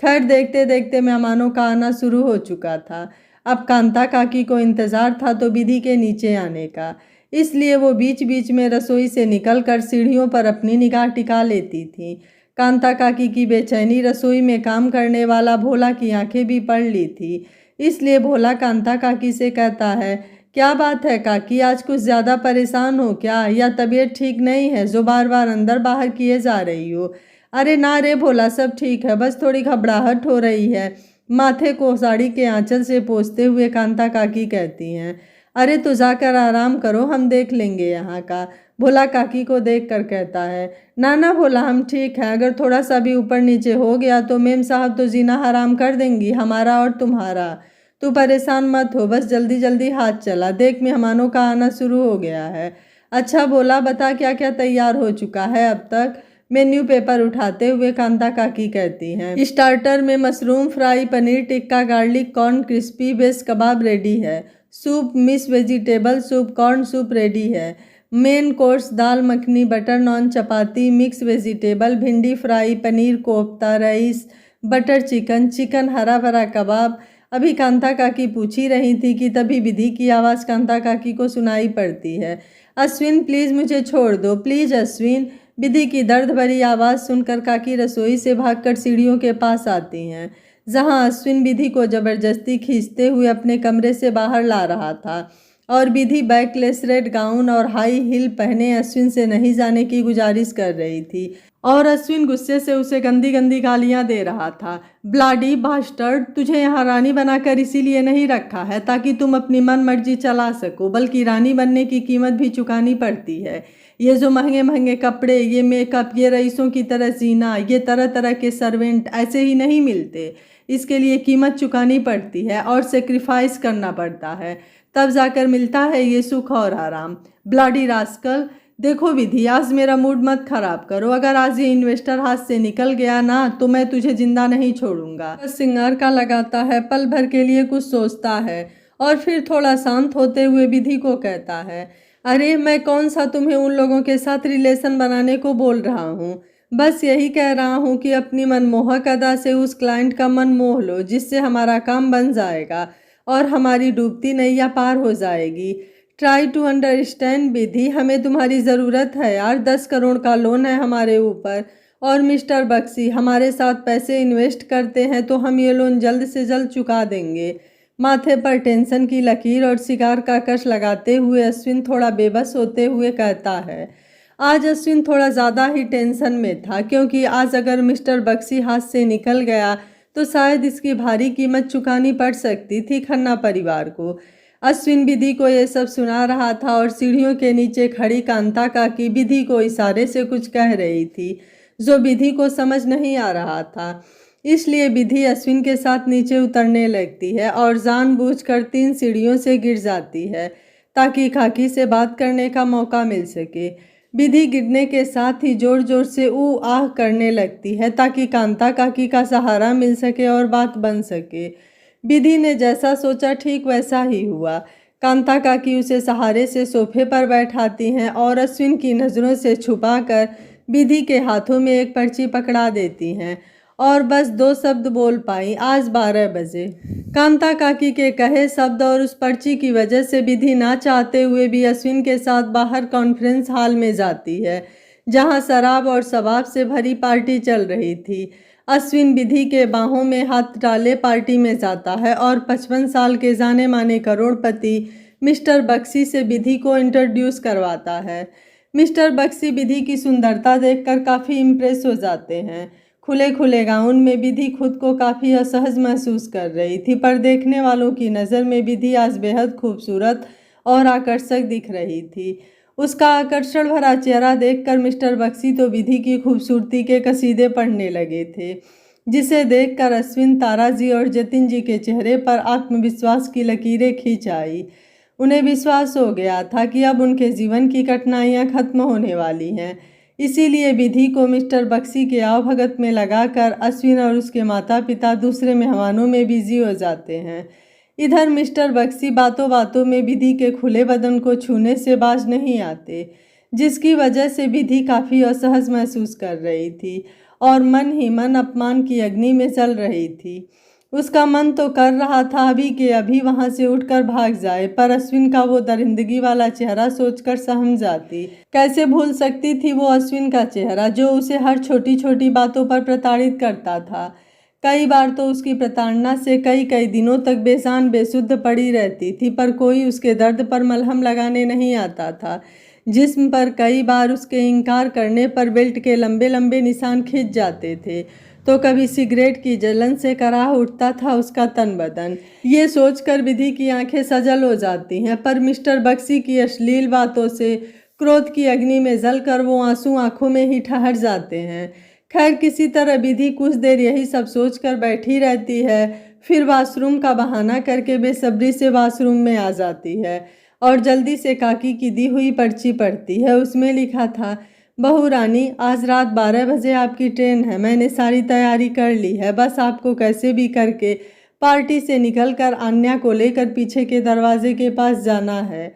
खैर देखते देखते मेहमानों का आना शुरू हो चुका था। अब कांता काकी को इंतज़ार था तो विधि के नीचे आने का, इसलिए वो बीच बीच में रसोई से निकलकर सीढ़ियों पर अपनी निगाह टिका लेती थी। कांता काकी की बेचैनी रसोई में काम करने वाला भोला की आंखें भी पढ़ ली थी, इसलिए भोला कांता काकी से कहता है, क्या बात है काकी, आज कुछ ज़्यादा परेशान हो क्या, या तबीयत ठीक नहीं है जो बार बार अंदर बाहर किए जा रही हो? अरे ना रे भोला, सब ठीक है, बस थोड़ी घबराहट हो रही है। माथे को साड़ी के आंचल से पोंछते हुए कांता काकी कहती हैं। अरे तो जाकर आराम करो, हम देख लेंगे यहाँ का। भोला काकी को देखकर कहता है, ना ना भोला, हम ठीक हैं, अगर थोड़ा सा भी ऊपर नीचे हो गया तो मेम साहब तो जीना हराम कर देंगी, हमारा और तुम्हारा। तू परेशान मत हो, बस जल्दी जल्दी हाथ चला, देख मेहमानों का आना शुरू हो गया है। अच्छा बोला, बता क्या क्या तैयार हो चुका है अब तक। मेन्यू पेपर उठाते हुए कांता काकी कहती हैं। स्टार्टर में mushroom fry, paneer tikka, garlic corn crispy base kebab ready है। Soup mix vegetable soup, corn soup ready है। Main course dal makhani, butter naan, chapati, mix vegetable, bhindi fry, paneer kofta, rice, butter chicken, chicken hara bhara कबाब। अभी कांता काकी पूछ ही रही थी कि तभी विधि की आवाज़ कांता काकी को सुनाई पड़ती है। अश्विन प्लीज़ मुझे छोड़ दो, प्लीज़ अश्विन। विधि की दर्द भरी आवाज़ सुनकर काकी रसोई से भागकर सीढ़ियों के पास आती हैं, जहां अश्विन विधि को जबरदस्ती खींचते हुए अपने कमरे से बाहर ला रहा था। और विधि बैकलेस रेड गाउन और हाई हील पहने अश्विन से नहीं जाने की गुजारिश कर रही थी, और अश्विन गुस्से से उसे गंदी गंदी गालियां दे रहा था। ब्लाडी बास्टर्ड, तुझे यहाँ रानी बनाकर इसीलिए नहीं रखा है ताकि तुम अपनी मन मर्जी चला सको, बल्कि रानी बनने की कीमत भी चुकानी पड़ती है। ये जो महंगे महंगे कपड़े, ये मेकअप, ये रईसों की तरह जीना, ये तरह तरह के सर्वेंट ऐसे ही नहीं मिलते। इसके लिए कीमत चुकानी पड़ती है और सेक्रीफाइस करना पड़ता है, तब जाकर मिलता है ये सुख और आराम। ब्लडी रास्कल, देखो विधि, आज मेरा मूड मत खराब करो। अगर आज ये इन्वेस्टर हाथ से निकल गया ना तो मैं तुझे जिंदा नहीं छोड़ूंगा। बस सिंगार का लगाता है, पल भर के लिए कुछ सोचता है और फिर थोड़ा शांत होते हुए विधि को कहता है, अरे मैं कौन सा तुम्हें उन लोगों के साथ रिलेशन बनाने को बोल रहा हूँ। बस यही कह रहा हूँ कि अपनी मनमोहक अदा से उस क्लाइंट का मन मोह लो, जिससे हमारा काम बन जाएगा और हमारी डूबती नैया पार हो जाएगी। ट्राई टू अंडरस्टैंड विधि, हमें तुम्हारी ज़रूरत है यार। 10 करोड़ का लोन है हमारे ऊपर, और मिस्टर बक्सी हमारे साथ पैसे इन्वेस्ट करते हैं तो हम ये लोन जल्द से जल्द चुका देंगे। माथे पर टेंशन की लकीर और सिगार का कश लगाते हुए अश्विन थोड़ा बेबस होते हुए कहता है। आज अश्विन थोड़ा ज़्यादा ही टेंशन में था, क्योंकि आज अगर मिस्टर बक्सी हाथ से निकल गया तो शायद इसकी भारी कीमत चुकानी पड़ सकती थी खन्ना परिवार को। अश्विन विधि को यह सब सुना रहा था और सीढ़ियों के नीचे खड़ी कांता काकी विधि को इशारे से कुछ कह रही थी, जो विधि को समझ नहीं आ रहा था। इसलिए विधि अश्विन के साथ नीचे उतरने लगती है और जानबूझकर 3 सीढ़ियों से गिर जाती है ताकि काकी से बात करने का मौका मिल सके। विधि गिरने के साथ ही जोर जोर से ऊ आह करने लगती है ताकि कांता काकी का सहारा मिल सके और बात बन सके। विधि ने जैसा सोचा ठीक वैसा ही हुआ। कांता काकी उसे सहारे से सोफे पर बैठाती हैं और अश्विन की नज़रों से छुपाकर विधि के हाथों में एक पर्ची पकड़ा देती हैं और बस 2 शब्द बोल पाई, आज 12 बजे। कांता काकी के कहे शब्द और उस पर्ची की वजह से विधि ना चाहते हुए भी अश्विन के साथ बाहर कॉन्फ्रेंस हॉल में जाती है, जहां शराब और शबाब से भरी पार्टी चल रही थी। अश्विन विधि के बाहों में हाथ डाले पार्टी में जाता है और 55 साल के जाने माने करोड़पति मिस्टर बक्सी से विधि को इंट्रोड्यूस करवाता है। मिस्टर बक्सी विधि की सुंदरता देखकर काफ़ी इम्प्रेस हो जाते हैं। खुले खुले गाउन में विधि खुद को काफ़ी असहज महसूस कर रही थी, पर देखने वालों की नज़र में विधि आज बेहद खूबसूरत और आकर्षक दिख रही थी। उसका आकर्षण भरा चेहरा देखकर मिस्टर बक्सी तो विधि की खूबसूरती के कसीदे पढ़ने लगे थे, जिसे देखकर अश्विन, तारा जी और जतिन जी के चेहरे पर आत्मविश्वास की लकीरें खींच आई। उन्हें विश्वास हो गया था कि अब उनके जीवन की कठिनाइयाँ खत्म होने वाली हैं। इसीलिए विधि को मिस्टर बक्सी के आवभगत में लगाकर अश्विन और उसके माता पिता दूसरे मेहमानों में बिजी हो जाते हैं। इधर मिस्टर बक्सी बातों बातों में विधि के खुले बदन को छूने से बाज नहीं आते, जिसकी वजह से विधि काफ़ी असहज महसूस कर रही थी और मन ही मन अपमान की अग्नि में चल रही थी। उसका मन तो कर रहा था अभी के अभी वहां से उठकर भाग जाए, पर अश्विन का वो दरिंदगी वाला चेहरा सोचकर सहम जाती। कैसे भूल सकती थी वो अश्विन का चेहरा, जो उसे हर छोटी छोटी बातों पर प्रताड़ित करता था। कई बार तो उसकी प्रताड़ना से कई कई दिनों तक बेजान बेसुध पड़ी रहती थी, पर कोई उसके दर्द पर मलहम लगाने नहीं आता था। जिस्म पर कई बार उसके इनकार करने पर बेल्ट के लंबे लंबे निशान खिंच जाते थे, तो कभी सिगरेट की जलन से कराह उठता था उसका तन बदन। ये सोचकर विधि की आंखें सजल हो जाती हैं, पर मिस्टर बक्सी की अश्लील बातों से क्रोध की अग्नि में जलकर वो आंसू आंखों में ही ठहर जाते हैं। खैर, किसी तरह विधि कुछ देर यही सब सोचकर बैठी रहती है, फिर वाशरूम का बहाना करके बेसब्री से वाशरूम में आ जाती है और जल्दी से काकी की दी हुई पर्ची पढ़ती है। उसमें लिखा था, बहू रानी, आज रात 12 बजे आपकी ट्रेन है। मैंने सारी तैयारी कर ली है, बस आपको कैसे भी करके पार्टी से निकलकर आन्या को लेकर पीछे के दरवाजे के पास जाना है।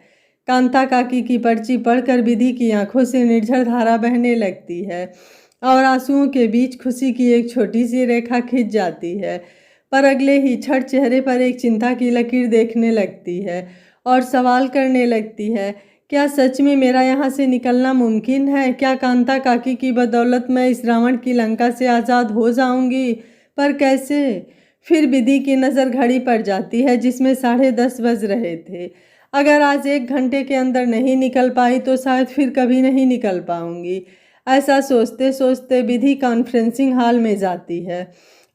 कांता काकी की पर्ची पढ़कर विधि की आंखों से निर्झर धारा बहने लगती है और आंसुओं के बीच खुशी की एक छोटी सी रेखा खिंच जाती है। पर अगले ही क्षण चेहरे पर एक चिंता की लकीर देखने लगती है और सवाल करने लगती है, क्या सच में मेरा यहाँ से निकलना मुमकिन है? क्या कांता काकी की बदौलत मैं इस रावण की लंका से आज़ाद हो जाऊंगी? पर कैसे? फिर विधि की नज़र घड़ी पर जाती है जिसमें 10:30 बज रहे थे। अगर आज 1 घंटे के अंदर नहीं निकल पाई तो शायद फिर कभी नहीं निकल पाऊंगी। ऐसा सोचते सोचते विधि कॉन्फ्रेंसिंग हॉल में जाती है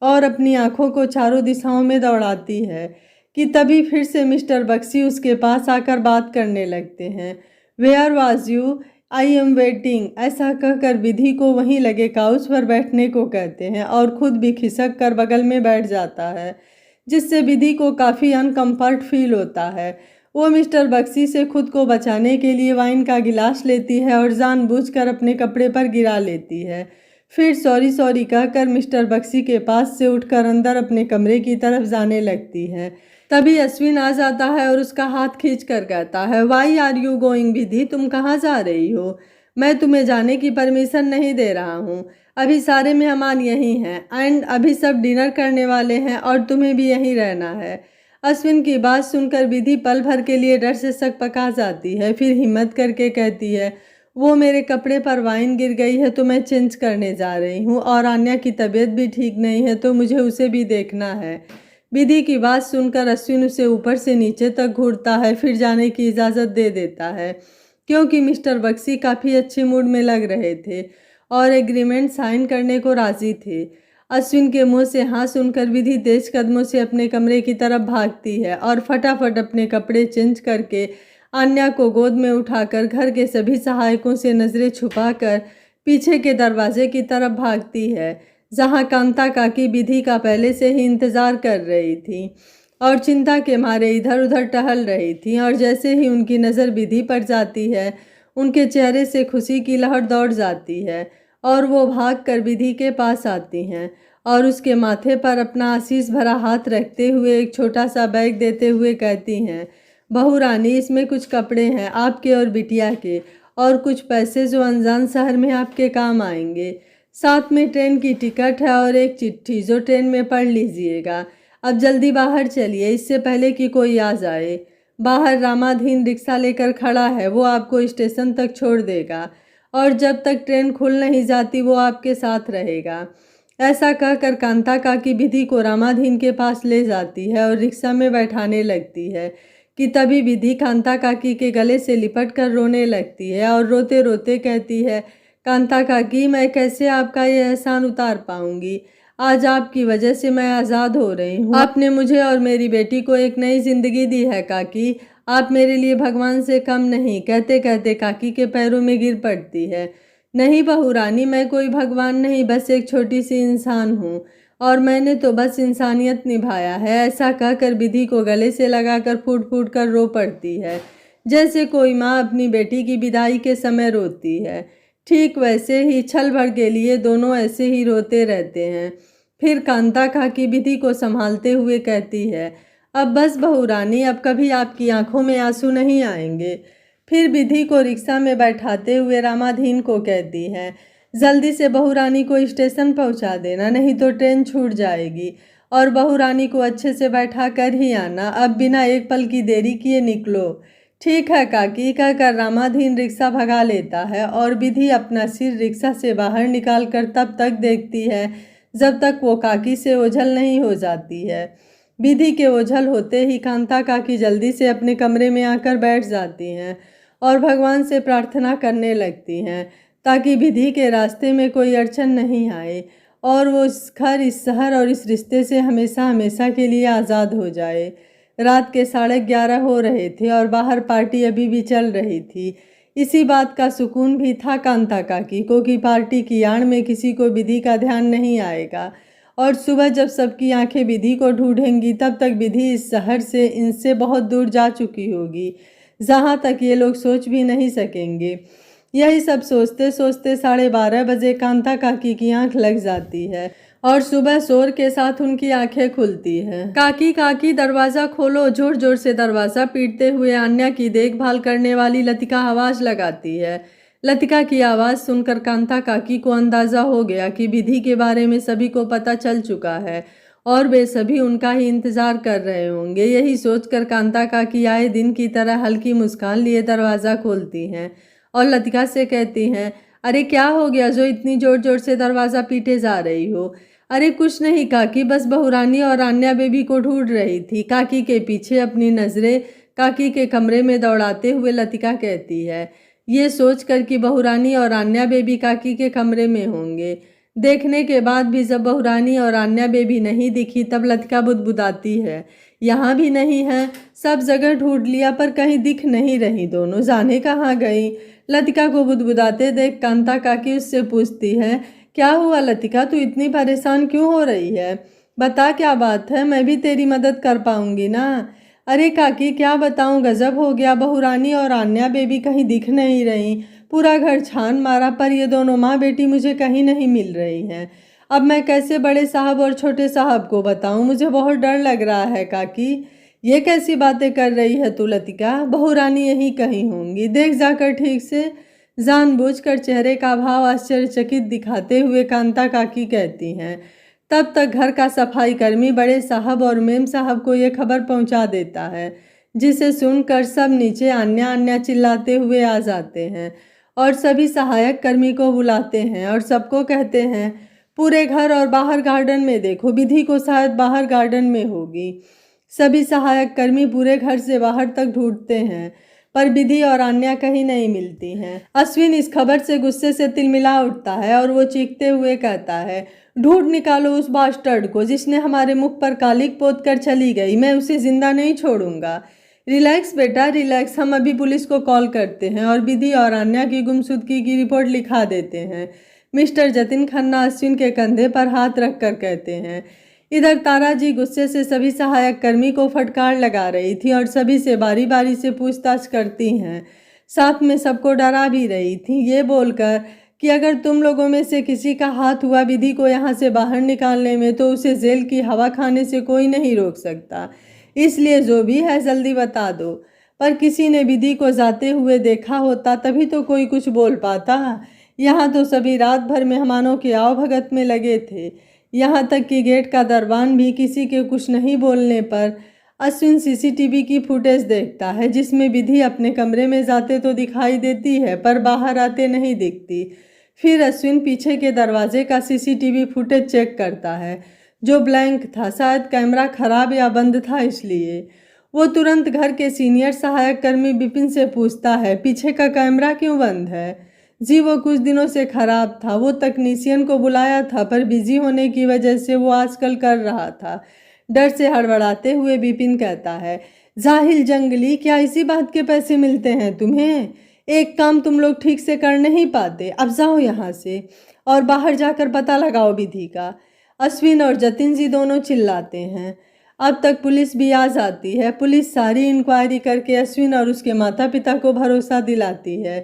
और अपनी आंखों को चारों दिशाओं में दौड़ाती है कि तभी फिर से मिस्टर बक्सी उसके पास आकर बात करने लगते हैं। Where was you? I am waiting. ऐसा कहकर विधि को वहीं लगे काउच पर बैठने को कहते हैं और खुद भी खिसक कर बगल में बैठ जाता है, जिससे विधि को काफ़ी अनकम्फर्ट फील होता है। वो मिस्टर बक्सी से खुद को बचाने के लिए वाइन का गिलास लेती है और जानबूझकर अपने कपड़े पर गिरा लेती है। फिर सॉरी सॉरी कहकर मिस्टर बक्सी के पास से उठकर अंदर अपने कमरे की तरफ जाने लगती है। तभी अश्विन आ जाता है और उसका हाथ खींच कर कहता है, वाई आर यू गोइंग विधि? तुम कहाँ जा रही हो? मैं तुम्हें जाने की परमिशन नहीं दे रहा हूँ। अभी सारे मेहमान यहीं हैं एंड अभी सब डिनर करने वाले हैं और तुम्हें भी यहीं रहना है। अश्विन की बात सुनकर विधि पल भर के लिए डर से सकपका जाती है। फिर हिम्मत करके कहती है, वो मेरे कपड़े पर वाइन गिर गई है तो मैं चेंज करने जा रही हूँ और आन्या की तबीयत भी ठीक नहीं है तो मुझे उसे भी देखना है। विधि की बात सुनकर अश्विन उसे ऊपर से नीचे तक घूरता है, फिर जाने की इजाज़त दे देता है क्योंकि मिस्टर बक्सी काफ़ी अच्छे मूड में लग रहे थे और एग्रीमेंट साइन करने को राज़ी थे। अश्विन के मुंह से हाँ सुनकर विधि तेज कदमों से अपने कमरे की तरफ भागती है और फटाफट अपने कपड़े चेंज करके आन्या को गोद में उठाकर घर के सभी सहायकों से नज़रें छुपाकर पीछे के दरवाजे की तरफ भागती है, जहां कांता काकी विधि का पहले से ही इंतज़ार कर रही थी और चिंता के मारे इधर उधर टहल रही थी। और जैसे ही उनकी नज़र विधि पर जाती है, उनके चेहरे से खुशी की लहर दौड़ जाती है और वो भागकर विधि के पास आती हैं और उसके माथे पर अपना आशीष भरा हाथ रखते हुए एक छोटा सा बैग देते हुए कहती हैं, बहू रानी, इसमें कुछ कपड़े हैं आपके और बिटिया के और कुछ पैसे जो अनजान शहर में आपके काम आएंगे। साथ में ट्रेन की टिकट है और एक चिट्ठी जो ट्रेन में पढ़ लीजिएगा। अब जल्दी बाहर चलिए इससे पहले कि कोई आ जाए। बाहर रामाधीन रिक्शा लेकर खड़ा है, वो आपको स्टेशन तक छोड़ देगा और जब तक ट्रेन खुल नहीं जाती वो आपके साथ रहेगा। ऐसा कहकर कांता काकी विधि को रामाधीन के पास ले जाती है और रिक्शा में बैठाने लगती है कि तभी विधि कांता काकी के गले से लिपट कर रोने लगती है और रोते रोते कहती है, कांता काकी, मैं कैसे आपका ये एहसान उतार पाऊंगी? आज आपकी वजह से मैं आज़ाद हो रही हूँ। आपने मुझे और मेरी बेटी को एक नई जिंदगी दी है काकी। आप मेरे लिए भगवान से कम नहीं। कहते कहते काकी के पैरों में गिर पड़ती है। नहीं बहू रानी, मैं कोई भगवान नहीं, बस एक छोटी सी इंसान हूँ और मैंने तो बस इंसानियत निभाया है। ऐसा कहकर विधि को गले से लगाकर फूट फूट कर रो पड़ती है, जैसे कोई माँ अपनी बेटी की विदाई के समय रोती है। ठीक वैसे ही छल भर के लिए दोनों ऐसे ही रोते रहते हैं। फिर कांता काकी विधि को संभालते हुए कहती है, अब बस बहू रानी, अब कभी आपकी आंखों में आंसू नहीं आएंगे। फिर विधि को रिक्शा में बैठाते हुए रामाधीन को कहती है, जल्दी से बहू रानी को स्टेशन पहुंचा देना, नहीं तो ट्रेन छूट जाएगी और बहू रानी को अच्छे से बैठा कर ही आना। अब बिना एक पल की देरी किए निकलो। ठीक है काकी कहकर रामाधीन रिक्शा भगा लेता है और विधि अपना सिर रिक्शा से बाहर निकाल कर तब तक देखती है जब तक वो काकी से ओझल नहीं हो जाती है। विधि के ओझल होते ही कांता काकी जल्दी से अपने कमरे में आकर बैठ जाती हैं और भगवान से प्रार्थना करने लगती हैं ताकि विधि के रास्ते में कोई अड़चन नहीं आए और वो इस घर, इस शहर और इस रिश्ते से हमेशा हमेशा के लिए आज़ाद हो जाए। रात के 11:30 हो रहे थे और बाहर पार्टी अभी भी चल रही थी। इसी बात का सुकून भी था कांता काकी को कि पार्टी की आड़ में किसी को विधि का ध्यान नहीं आएगा और सुबह जब सबकी आंखें विधि को ढूंढेंगी तब तक विधि इस शहर से, इनसे बहुत दूर जा चुकी होगी। जहाँ तक ये लोग सोच भी नहीं सकेंगे। यही सब सोचते सोचते 12:30 बजे कांता काकी की आंख लग जाती है और सुबह शोर के साथ उनकी आंखें खुलती हैं। काकी काकी दरवाज़ा खोलो, जोर जोर से दरवाज़ा पीटते हुए अन्या की देखभाल करने वाली लतिका आवाज़ लगाती है। लतिका की आवाज़ सुनकर कांता काकी को अंदाज़ा हो गया कि विधि के बारे में सभी को पता चल चुका है और वे सभी उनका ही इंतज़ार कर रहे होंगे। यही सोचकर कांता काकी आए दिन की तरह हल्की मुस्कान लिए दरवाज़ा खोलती हैं और लतिका से कहती हैं, अरे क्या हो गया जो इतनी जोर जोर से दरवाज़ा पीटे जा रही हो? अरे कुछ नहीं काकी, बस बहुरानी और अन्या बेबी को ढूंढ रही थी। काकी के पीछे अपनी नज़रें काकी के कमरे में दौड़ाते हुए लतिका कहती है, ये सोचकर कि बहुरानी और अन्या बेबी काकी के कमरे में होंगे। देखने के बाद भी जब बहुरानी और अन्या बेबी नहीं दिखी तब लतिका बुदबुदाती है, यहाँ भी नहीं है, सब जगह ढूंढ लिया पर कहीं दिख नहीं रही, दोनों जाने कहाँ गई। लतिका को बुदबुदाते देख कांता काकी उससे पूछती है, क्या हुआ लतिका, तू इतनी परेशान क्यों हो रही है? बता क्या बात है, मैं भी तेरी मदद कर पाऊंगी ना। अरे काकी क्या बताऊं, गजब हो गया, बहुरानी और अन्या बेबी कहीं दिख नहीं रही। पूरा घर छान मारा पर ये दोनों माँ बेटी मुझे कहीं नहीं मिल रही हैं। अब मैं कैसे बड़े साहब और छोटे साहब को बताऊं, मुझे बहुत डर लग रहा है काकी। ये कैसी बातें कर रही है तू लतिका, बहुरानी यहीं कहीं होंगी, देख जाकर ठीक से। जानबूझकर चेहरे का भाव आश्चर्यचकित दिखाते हुए कांता काकी कहती हैं। तब तक घर का सफाई कर्मी बड़े साहब और मेम साहब को ये खबर पहुंचा देता है, जिसे सुनकर सब नीचे अन्या अन्या चिल्लाते हुए आ जाते हैं और सभी सहायक कर्मी को बुलाते हैं और सबको कहते हैं, पूरे घर और बाहर गार्डन में देखो, विधि को शायद बाहर गार्डन में होगी। सभी सहायक कर्मी पूरे घर से बाहर तक ढूंढते हैं पर विधि और अन्या कहीं नहीं मिलती हैं। अश्विन इस खबर से गुस्से से तिलमिला उठता है और वो चीखते हुए कहता है, ढूंढ निकालो उस बास्टर्ड को जिसने हमारे मुख पर कालिक पोत कर चली गई, मैं उसे जिंदा नहीं छोड़ूंगा। रिलैक्स बेटा रिलैक्स, हम अभी पुलिस को कॉल करते हैं और विधि और अन्या की गुमशुदगी की रिपोर्ट लिखा देते हैं। मिस्टर जतिन खन्ना अश्विन के कंधे पर हाथ रखकर कहते हैं। इधर तारा जी गुस्से से सभी सहायक कर्मी को फटकार लगा रही थी और सभी से बारी बारी से पूछताछ करती हैं, साथ में सबको डरा भी रही थी, ये बोलकर कि अगर तुम लोगों में से किसी का हाथ हुआ विधि को यहाँ से बाहर निकालने में तो उसे जेल की हवा खाने से कोई नहीं रोक सकता, इसलिए जो भी है जल्दी बता दो। पर किसी ने विधि को जाते हुए देखा होता तभी तो कोई कुछ बोल पाता। यहाँ तो सभी रात भर मेहमानों के आवभगत में लगे थे, यहाँ तक कि गेट का दरबान भी किसी के कुछ नहीं बोलने पर अश्विन सीसीटीवी की फुटेज देखता है जिसमें विधि अपने कमरे में जाते तो दिखाई देती है पर बाहर आते नहीं दिखती। फिर अश्विन पीछे के दरवाजे का सीसीटीवी फुटेज चेक करता है जो ब्लैंक था, शायद कैमरा खराब या बंद था इसलिए। वो तुरंत घर के सीनियर सहायक कर्मी विपिन से पूछता है, पीछे का कैमरा क्यों बंद है? जी वो कुछ दिनों से खराब था, वो तकनीशियन को बुलाया था पर बिजी होने की वजह से वो आजकल कर रहा था। डर से हड़बड़ाते हुए विपिन कहता है, जाहिल जंगली, क्या इसी बात के पैसे मिलते हैं तुम्हें? एक काम तुम लोग ठीक से कर नहीं पाते, अब जाओ यहाँ से और बाहर जाकर पता लगाओ विधि का। अश्विन और जतिन जी दोनों चिल्लाते हैं। अब तक पुलिस भी आ जाती है। पुलिस सारी इंक्वायरी करके अश्विन और उसके माता पिता को भरोसा दिलाती है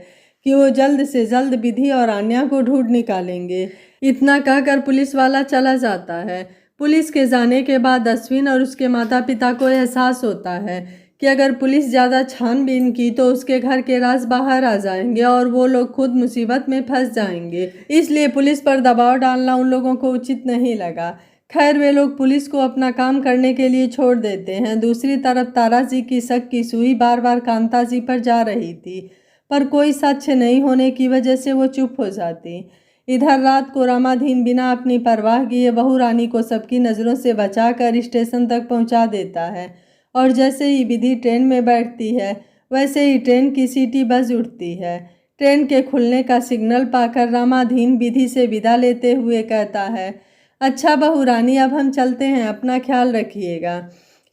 कि वो जल्द से जल्द विधि और अन्या को ढूंढ निकालेंगे। इतना कहकर पुलिस वाला चला जाता है। पुलिस के जाने के बाद अश्विन और उसके माता पिता को एहसास होता है कि अगर पुलिस ज़्यादा छानबीन की तो उसके घर के राज बाहर आ जाएंगे और वो लोग खुद मुसीबत में फंस जाएंगे, इसलिए पुलिस पर दबाव डालना उन लोगों को उचित नहीं लगा। खैर वे लोग पुलिस को अपना काम करने के लिए छोड़ देते हैं। दूसरी तरफ तारा जी की शक की सुई बार बार कांता जी पर जा रही थी पर कोई साक्ष्य नहीं होने की वजह से वो चुप हो जाती। इधर रात को रामाधीन बिना अपनी परवाह किए बहू रानी को सबकी नज़रों से बचाकर स्टेशन तक पहुंचा देता है और जैसे ही विधि ट्रेन में बैठती है वैसे ही ट्रेन की सीटी बज उठती है। ट्रेन के खुलने का सिग्नल पाकर रामाधीन विधि से विदा लेते हुए कहता है, अच्छा बहू रानी अब हम चलते हैं, अपना ख्याल रखिएगा।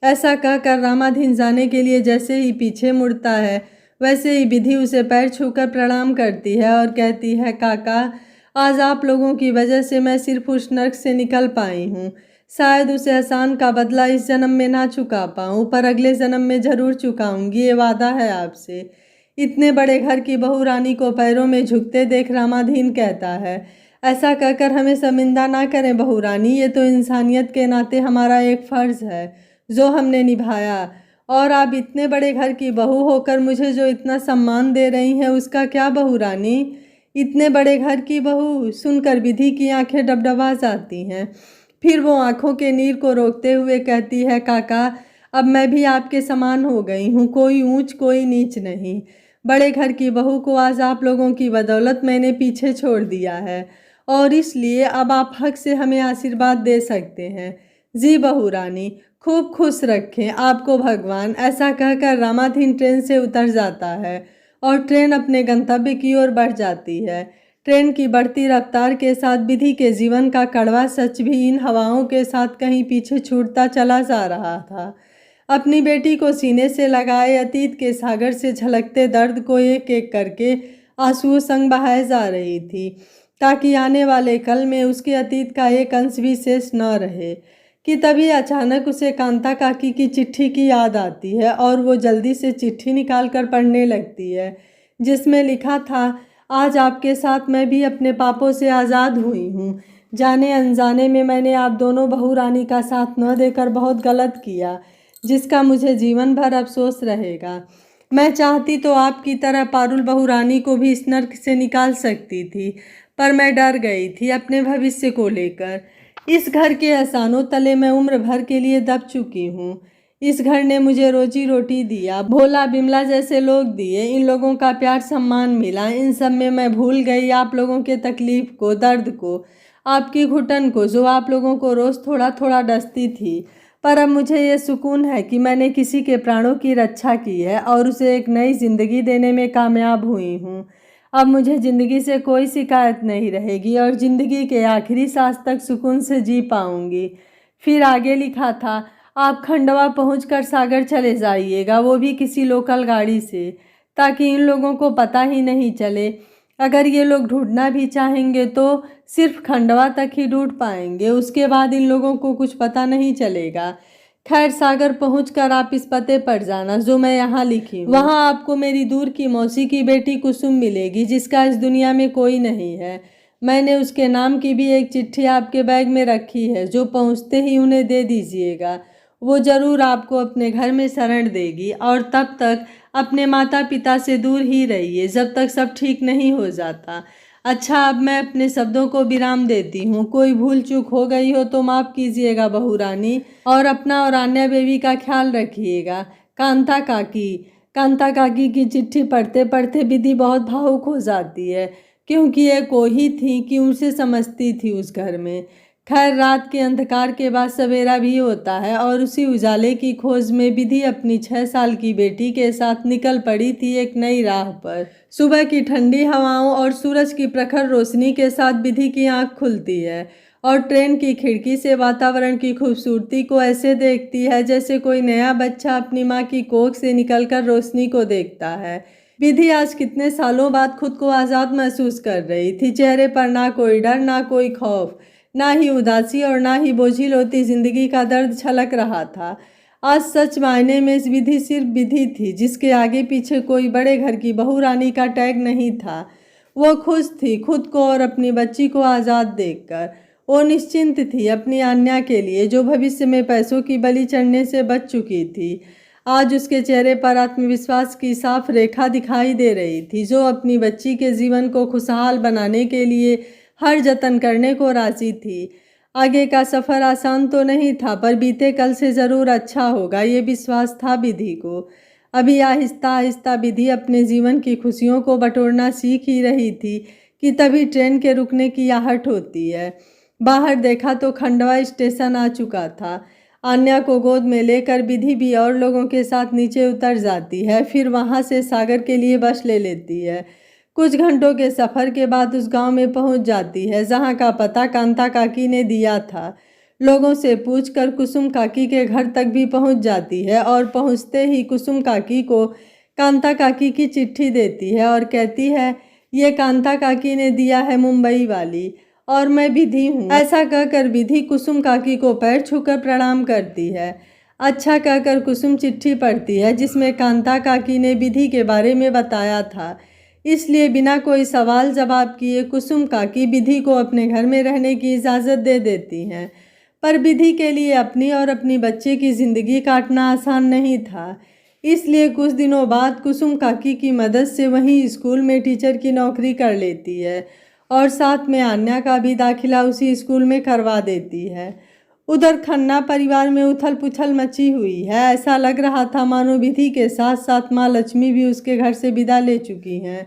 ऐसा कहकर रामाधीन जाने के लिए जैसे ही पीछे मुड़ता है वैसे ही विधि उसे पैर छूकर प्रणाम करती है और कहती है, काका आज आप लोगों की वजह से मैं सिर्फ उस नर्क से निकल पाई हूँ, शायद उस एहसान का बदला इस जन्म में ना चुका पाऊँ, पर अगले जन्म में ज़रूर चुकाऊंगी, ये वादा है आपसे। इतने बड़े घर की बहू रानी को पैरों में झुकते देख रामाधीन कहता है, ऐसा कहकर हमें शर्मिंदा ना करें बहू रानी, ये तो इंसानियत के नाते हमारा एक फ़र्ज़ है जो हमने निभाया। और आप इतने बड़े घर की बहू होकर मुझे जो इतना सम्मान दे रही हैं उसका क्या बहू रानी? इतने बड़े घर की बहू सुनकर विधि की आंखें डबडबा जाती हैं। फिर वो आंखों के नीर को रोकते हुए कहती है, काका अब मैं भी आपके समान हो गई हूँ, कोई ऊंच कोई नीच नहीं। बड़े घर की बहू को आज आप लोगों की बदौलत मैंने पीछे छोड़ दिया है और इसलिए अब आप हक से हमें आशीर्वाद दे सकते हैं। जी बहू रानी, खूब खुश रखें आपको भगवान। ऐसा कहकर रामाधीन ट्रेन से उतर जाता है और ट्रेन अपने गंतव्य की ओर बढ़ जाती है। ट्रेन की बढ़ती रफ्तार के साथ विधि के जीवन का कड़वा सच भी इन हवाओं के साथ कहीं पीछे छूटता चला जा रहा था। अपनी बेटी को सीने से लगाए अतीत के सागर से झलकते दर्द को एक एक करके आंसुओं संग बहाए जा रही थी, ताकि आने वाले कल में उसके अतीत का एक अंश भी शेष न रहे। कि तभी अचानक उसे कांता काकी की चिट्ठी की याद आती है और वो जल्दी से चिट्ठी निकाल कर पढ़ने लगती है, जिसमें लिखा था, आज आपके साथ मैं भी अपने पापों से आज़ाद हुई हूँ। जाने अनजाने में मैंने आप दोनों बहू रानी का साथ न देकर बहुत गलत किया, जिसका मुझे जीवन भर अफसोस रहेगा। मैं चाहती तो आपकी तरह पारुल बहू रानी को भी इस नर्क से निकाल सकती थी, पर मैं डर गई थी अपने भविष्य को लेकर। इस घर के एहसानों तले मैं उम्र भर के लिए दब चुकी हूँ। इस घर ने मुझे रोजी रोटी दिया, भोला बिमला जैसे लोग दिए, इन लोगों का प्यार सम्मान मिला। इन सब में मैं भूल गई आप लोगों के तकलीफ को, दर्द को, आपकी घुटन को, जो आप लोगों को रोज़ थोड़ा थोड़ा डसती थी। पर अब मुझे ये सुकून है कि मैंने किसी के प्राणों की रक्षा की है और उसे एक नई जिंदगी देने में कामयाब हुई हूँ। अब मुझे ज़िंदगी से कोई शिकायत नहीं रहेगी और ज़िंदगी के आखिरी सांस तक सुकून से जी पाऊंगी। फिर आगे लिखा था, आप खंडवा पहुंचकर सागर चले जाइएगा, वो भी किसी लोकल गाड़ी से, ताकि इन लोगों को पता ही नहीं चले। अगर ये लोग ढूंढना भी चाहेंगे तो सिर्फ खंडवा तक ही ढूंढ पाएंगे, उसके बाद इन लोगों को कुछ पता नहीं चलेगा। खैर, सागर पहुंचकर आप इस पते पर जाना जो मैं यहाँ लिखी हूँ। वहाँ आपको मेरी दूर की मौसी की बेटी कुसुम मिलेगी, जिसका इस दुनिया में कोई नहीं है। मैंने उसके नाम की भी एक चिट्ठी आपके बैग में रखी है, जो पहुँचते ही उन्हें दे दीजिएगा। वो ज़रूर आपको अपने घर में शरण देगी और तब तक अपने माता पिता से दूर ही रहिए, जब तक सब ठीक नहीं हो जाता। अच्छा, अब मैं अपने शब्दों को विराम देती हूँ। कोई भूल चूक हो गई हो तो माफ़ कीजिएगा बहू रानी, और अपना और आन्या बेबी का ख्याल रखिएगा। कांता काकी। कांता काकी की चिट्ठी पढ़ते पढ़ते विधि बहुत भावुक हो जाती है, क्योंकि एक वो ही थी कि उसे समझती थी उस घर में। खैर, रात के अंधकार के बाद सवेरा भी होता है और उसी उजाले की खोज में विधि अपनी 6 साल की बेटी के साथ निकल पड़ी थी एक नई राह पर। सुबह की ठंडी हवाओं और सूरज की प्रखर रोशनी के साथ विधि की आंख खुलती है और ट्रेन की खिड़की से वातावरण की खूबसूरती को ऐसे देखती है जैसे कोई नया बच्चा अपनी माँ की कोख से निकलकर रोशनी को देखता है। विधि आज कितने सालों बाद खुद को आज़ाद महसूस कर रही थी। चेहरे पर ना कोई डर, ना कोई खौफ, ना ही उदासी और ना ही बोझिल होती जिंदगी का दर्द छलक रहा था। आज सच मायने में इस विधि सिर्फ विधि थी, जिसके आगे पीछे कोई बड़े घर की बहू रानी का टैग नहीं था। वो खुश थी खुद को और अपनी बच्ची को आज़ाद देखकर। वो निश्चिंत थी अपनी आन्या के लिए, जो भविष्य में पैसों की बलि चढ़ने से बच चुकी थी। आज उसके चेहरे पर आत्मविश्वास की साफ रेखा दिखाई दे रही थी, जो अपनी बच्ची के जीवन को खुशहाल बनाने के लिए हर जतन करने को राजी थी। आगे का सफ़र आसान तो नहीं था, पर बीते कल से ज़रूर अच्छा होगा, ये विश्वास था विधि को। अभी आहिस्ता आहिस्ता विधि अपने जीवन की खुशियों को बटोरना सीख ही रही थी कि तभी ट्रेन के रुकने की आहट होती है। बाहर देखा तो खंडवा स्टेशन आ चुका था। आन्या को गोद में लेकर विधि भी और लोगों के साथ नीचे उतर जाती है, फिर वहाँ से सागर के लिए बस ले लेती है। कुछ घंटों के सफ़र के बाद उस गांव में पहुंच जाती है, जहां का पता कांता काकी ने दिया था। लोगों से पूछकर कुसुम काकी के घर तक भी पहुंच जाती है और पहुंचते ही कुसुम काकी को कांता काकी की चिट्ठी देती है और कहती है, ये कांता काकी ने दिया है, मुंबई वाली। और मैं विधि हूँ। ऐसा कहकर विधि कुसुम काकी को पैर छूकर प्रणाम करती है। अच्छा कहकर कुसुम चिट्ठी पढ़ती है जिसमें कांता काकी ने विधि के बारे में बताया था। इसलिए बिना कोई सवाल जवाब किए कुसुम काकी विधि को अपने घर में रहने की इजाज़त दे देती हैं। पर विधि के लिए अपनी और अपनी बच्चे की ज़िंदगी काटना आसान नहीं था। इसलिए कुछ दिनों बाद कुसुम काकी की मदद से वहीं स्कूल में टीचर की नौकरी कर लेती है और साथ में आन्या का भी दाखिला उसी स्कूल में करवा देती है। उधर खन्ना परिवार में उथल पुथल मची हुई है। ऐसा लग रहा था मानो विधि के साथ साथ माँ लक्ष्मी भी उसके घर से विदा ले चुकी हैं।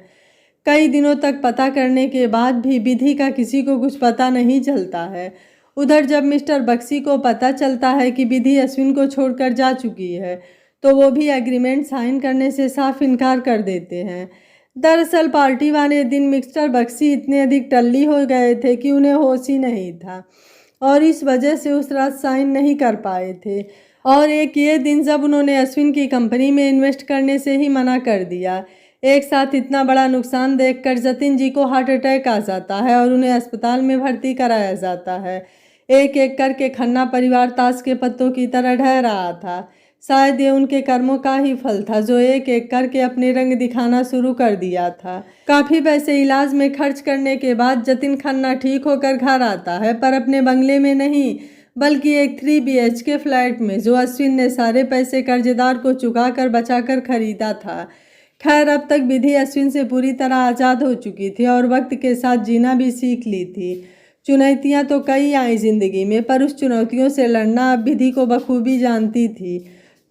कई दिनों तक पता करने के बाद भी विधि का किसी को कुछ पता नहीं चलता है। उधर जब मिस्टर बक्सी को पता चलता है कि विधि अश्विन को छोड़कर जा चुकी है तो वो भी एग्रीमेंट साइन करने से साफ इनकार कर देते हैं। दरअसल पार्टी वाले दिन मिस्टर बक्सी इतने अधिक टल्ली हो गए थे कि उन्हें होश ही नहीं था और इस वजह से उस रात साइन नहीं कर पाए थे। और एक ये दिन जब उन्होंने अश्विन की कंपनी में इन्वेस्ट करने से ही मना कर दिया। एक साथ इतना बड़ा नुकसान देखकर जतिन जी को हार्ट अटैक आ जाता है और उन्हें अस्पताल में भर्ती कराया जाता है। एक एक करके खन्ना परिवार ताश के पत्तों की तरह ढह रहा था। शायद ये उनके कर्मों का ही फल था जो एक एक करके अपने रंग दिखाना शुरू कर दिया था। काफ़ी पैसे इलाज में खर्च करने के बाद जतिन खन्ना ठीक होकर घर आता है, पर अपने बंगले में नहीं बल्कि एक 3 BHK फ्लैट में जो अश्विन ने सारे पैसे कर्जदार को चुकाकर बचाकर खरीदा था। खैर अब तक विधि अश्विन से पूरी तरह आज़ाद हो चुकी थी और वक्त के साथ जीना भी सीख ली थी। चुनौतियाँ तो कई आई जिंदगी में, पर उस चुनौतियों से लड़ना अब विधि को बखूबी जानती थी।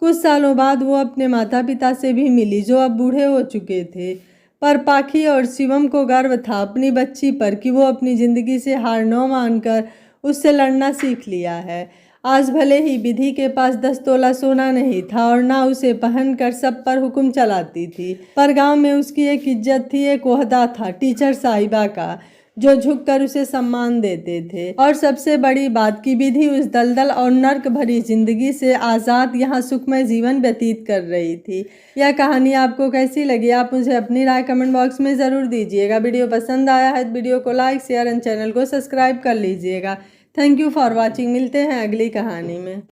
कुछ सालों बाद वो अपने माता पिता से भी मिली जो अब बूढ़े हो चुके थे, पर पाखी और शिवम को गर्व था अपनी बच्ची पर कि वो अपनी ज़िंदगी से हार न मानकर उससे लड़ना सीख लिया है। आज भले ही विधि के पास 10 तोला सोना नहीं था और ना उसे पहनकर सब पर हुक्म चलाती थी, पर गांव में उसकी एक इज्जत थी, एक ओहदा था टीचर साहिबा का जो झुककर उसे सम्मान देते थे। और सबसे बड़ी बात कि विधि उस दलदल और नर्क भरी जिंदगी से आज़ाद यहाँ सुखमय जीवन व्यतीत कर रही थी। यह कहानी आपको कैसी लगी आप मुझे अपनी राय कमेंट बॉक्स में ज़रूर दीजिएगा। वीडियो पसंद आया है तो वीडियो को लाइक शेयर एंड चैनल को सब्सक्राइब कर लीजिएगा। Thank you for watching. मिलते हैं अगली कहानी में।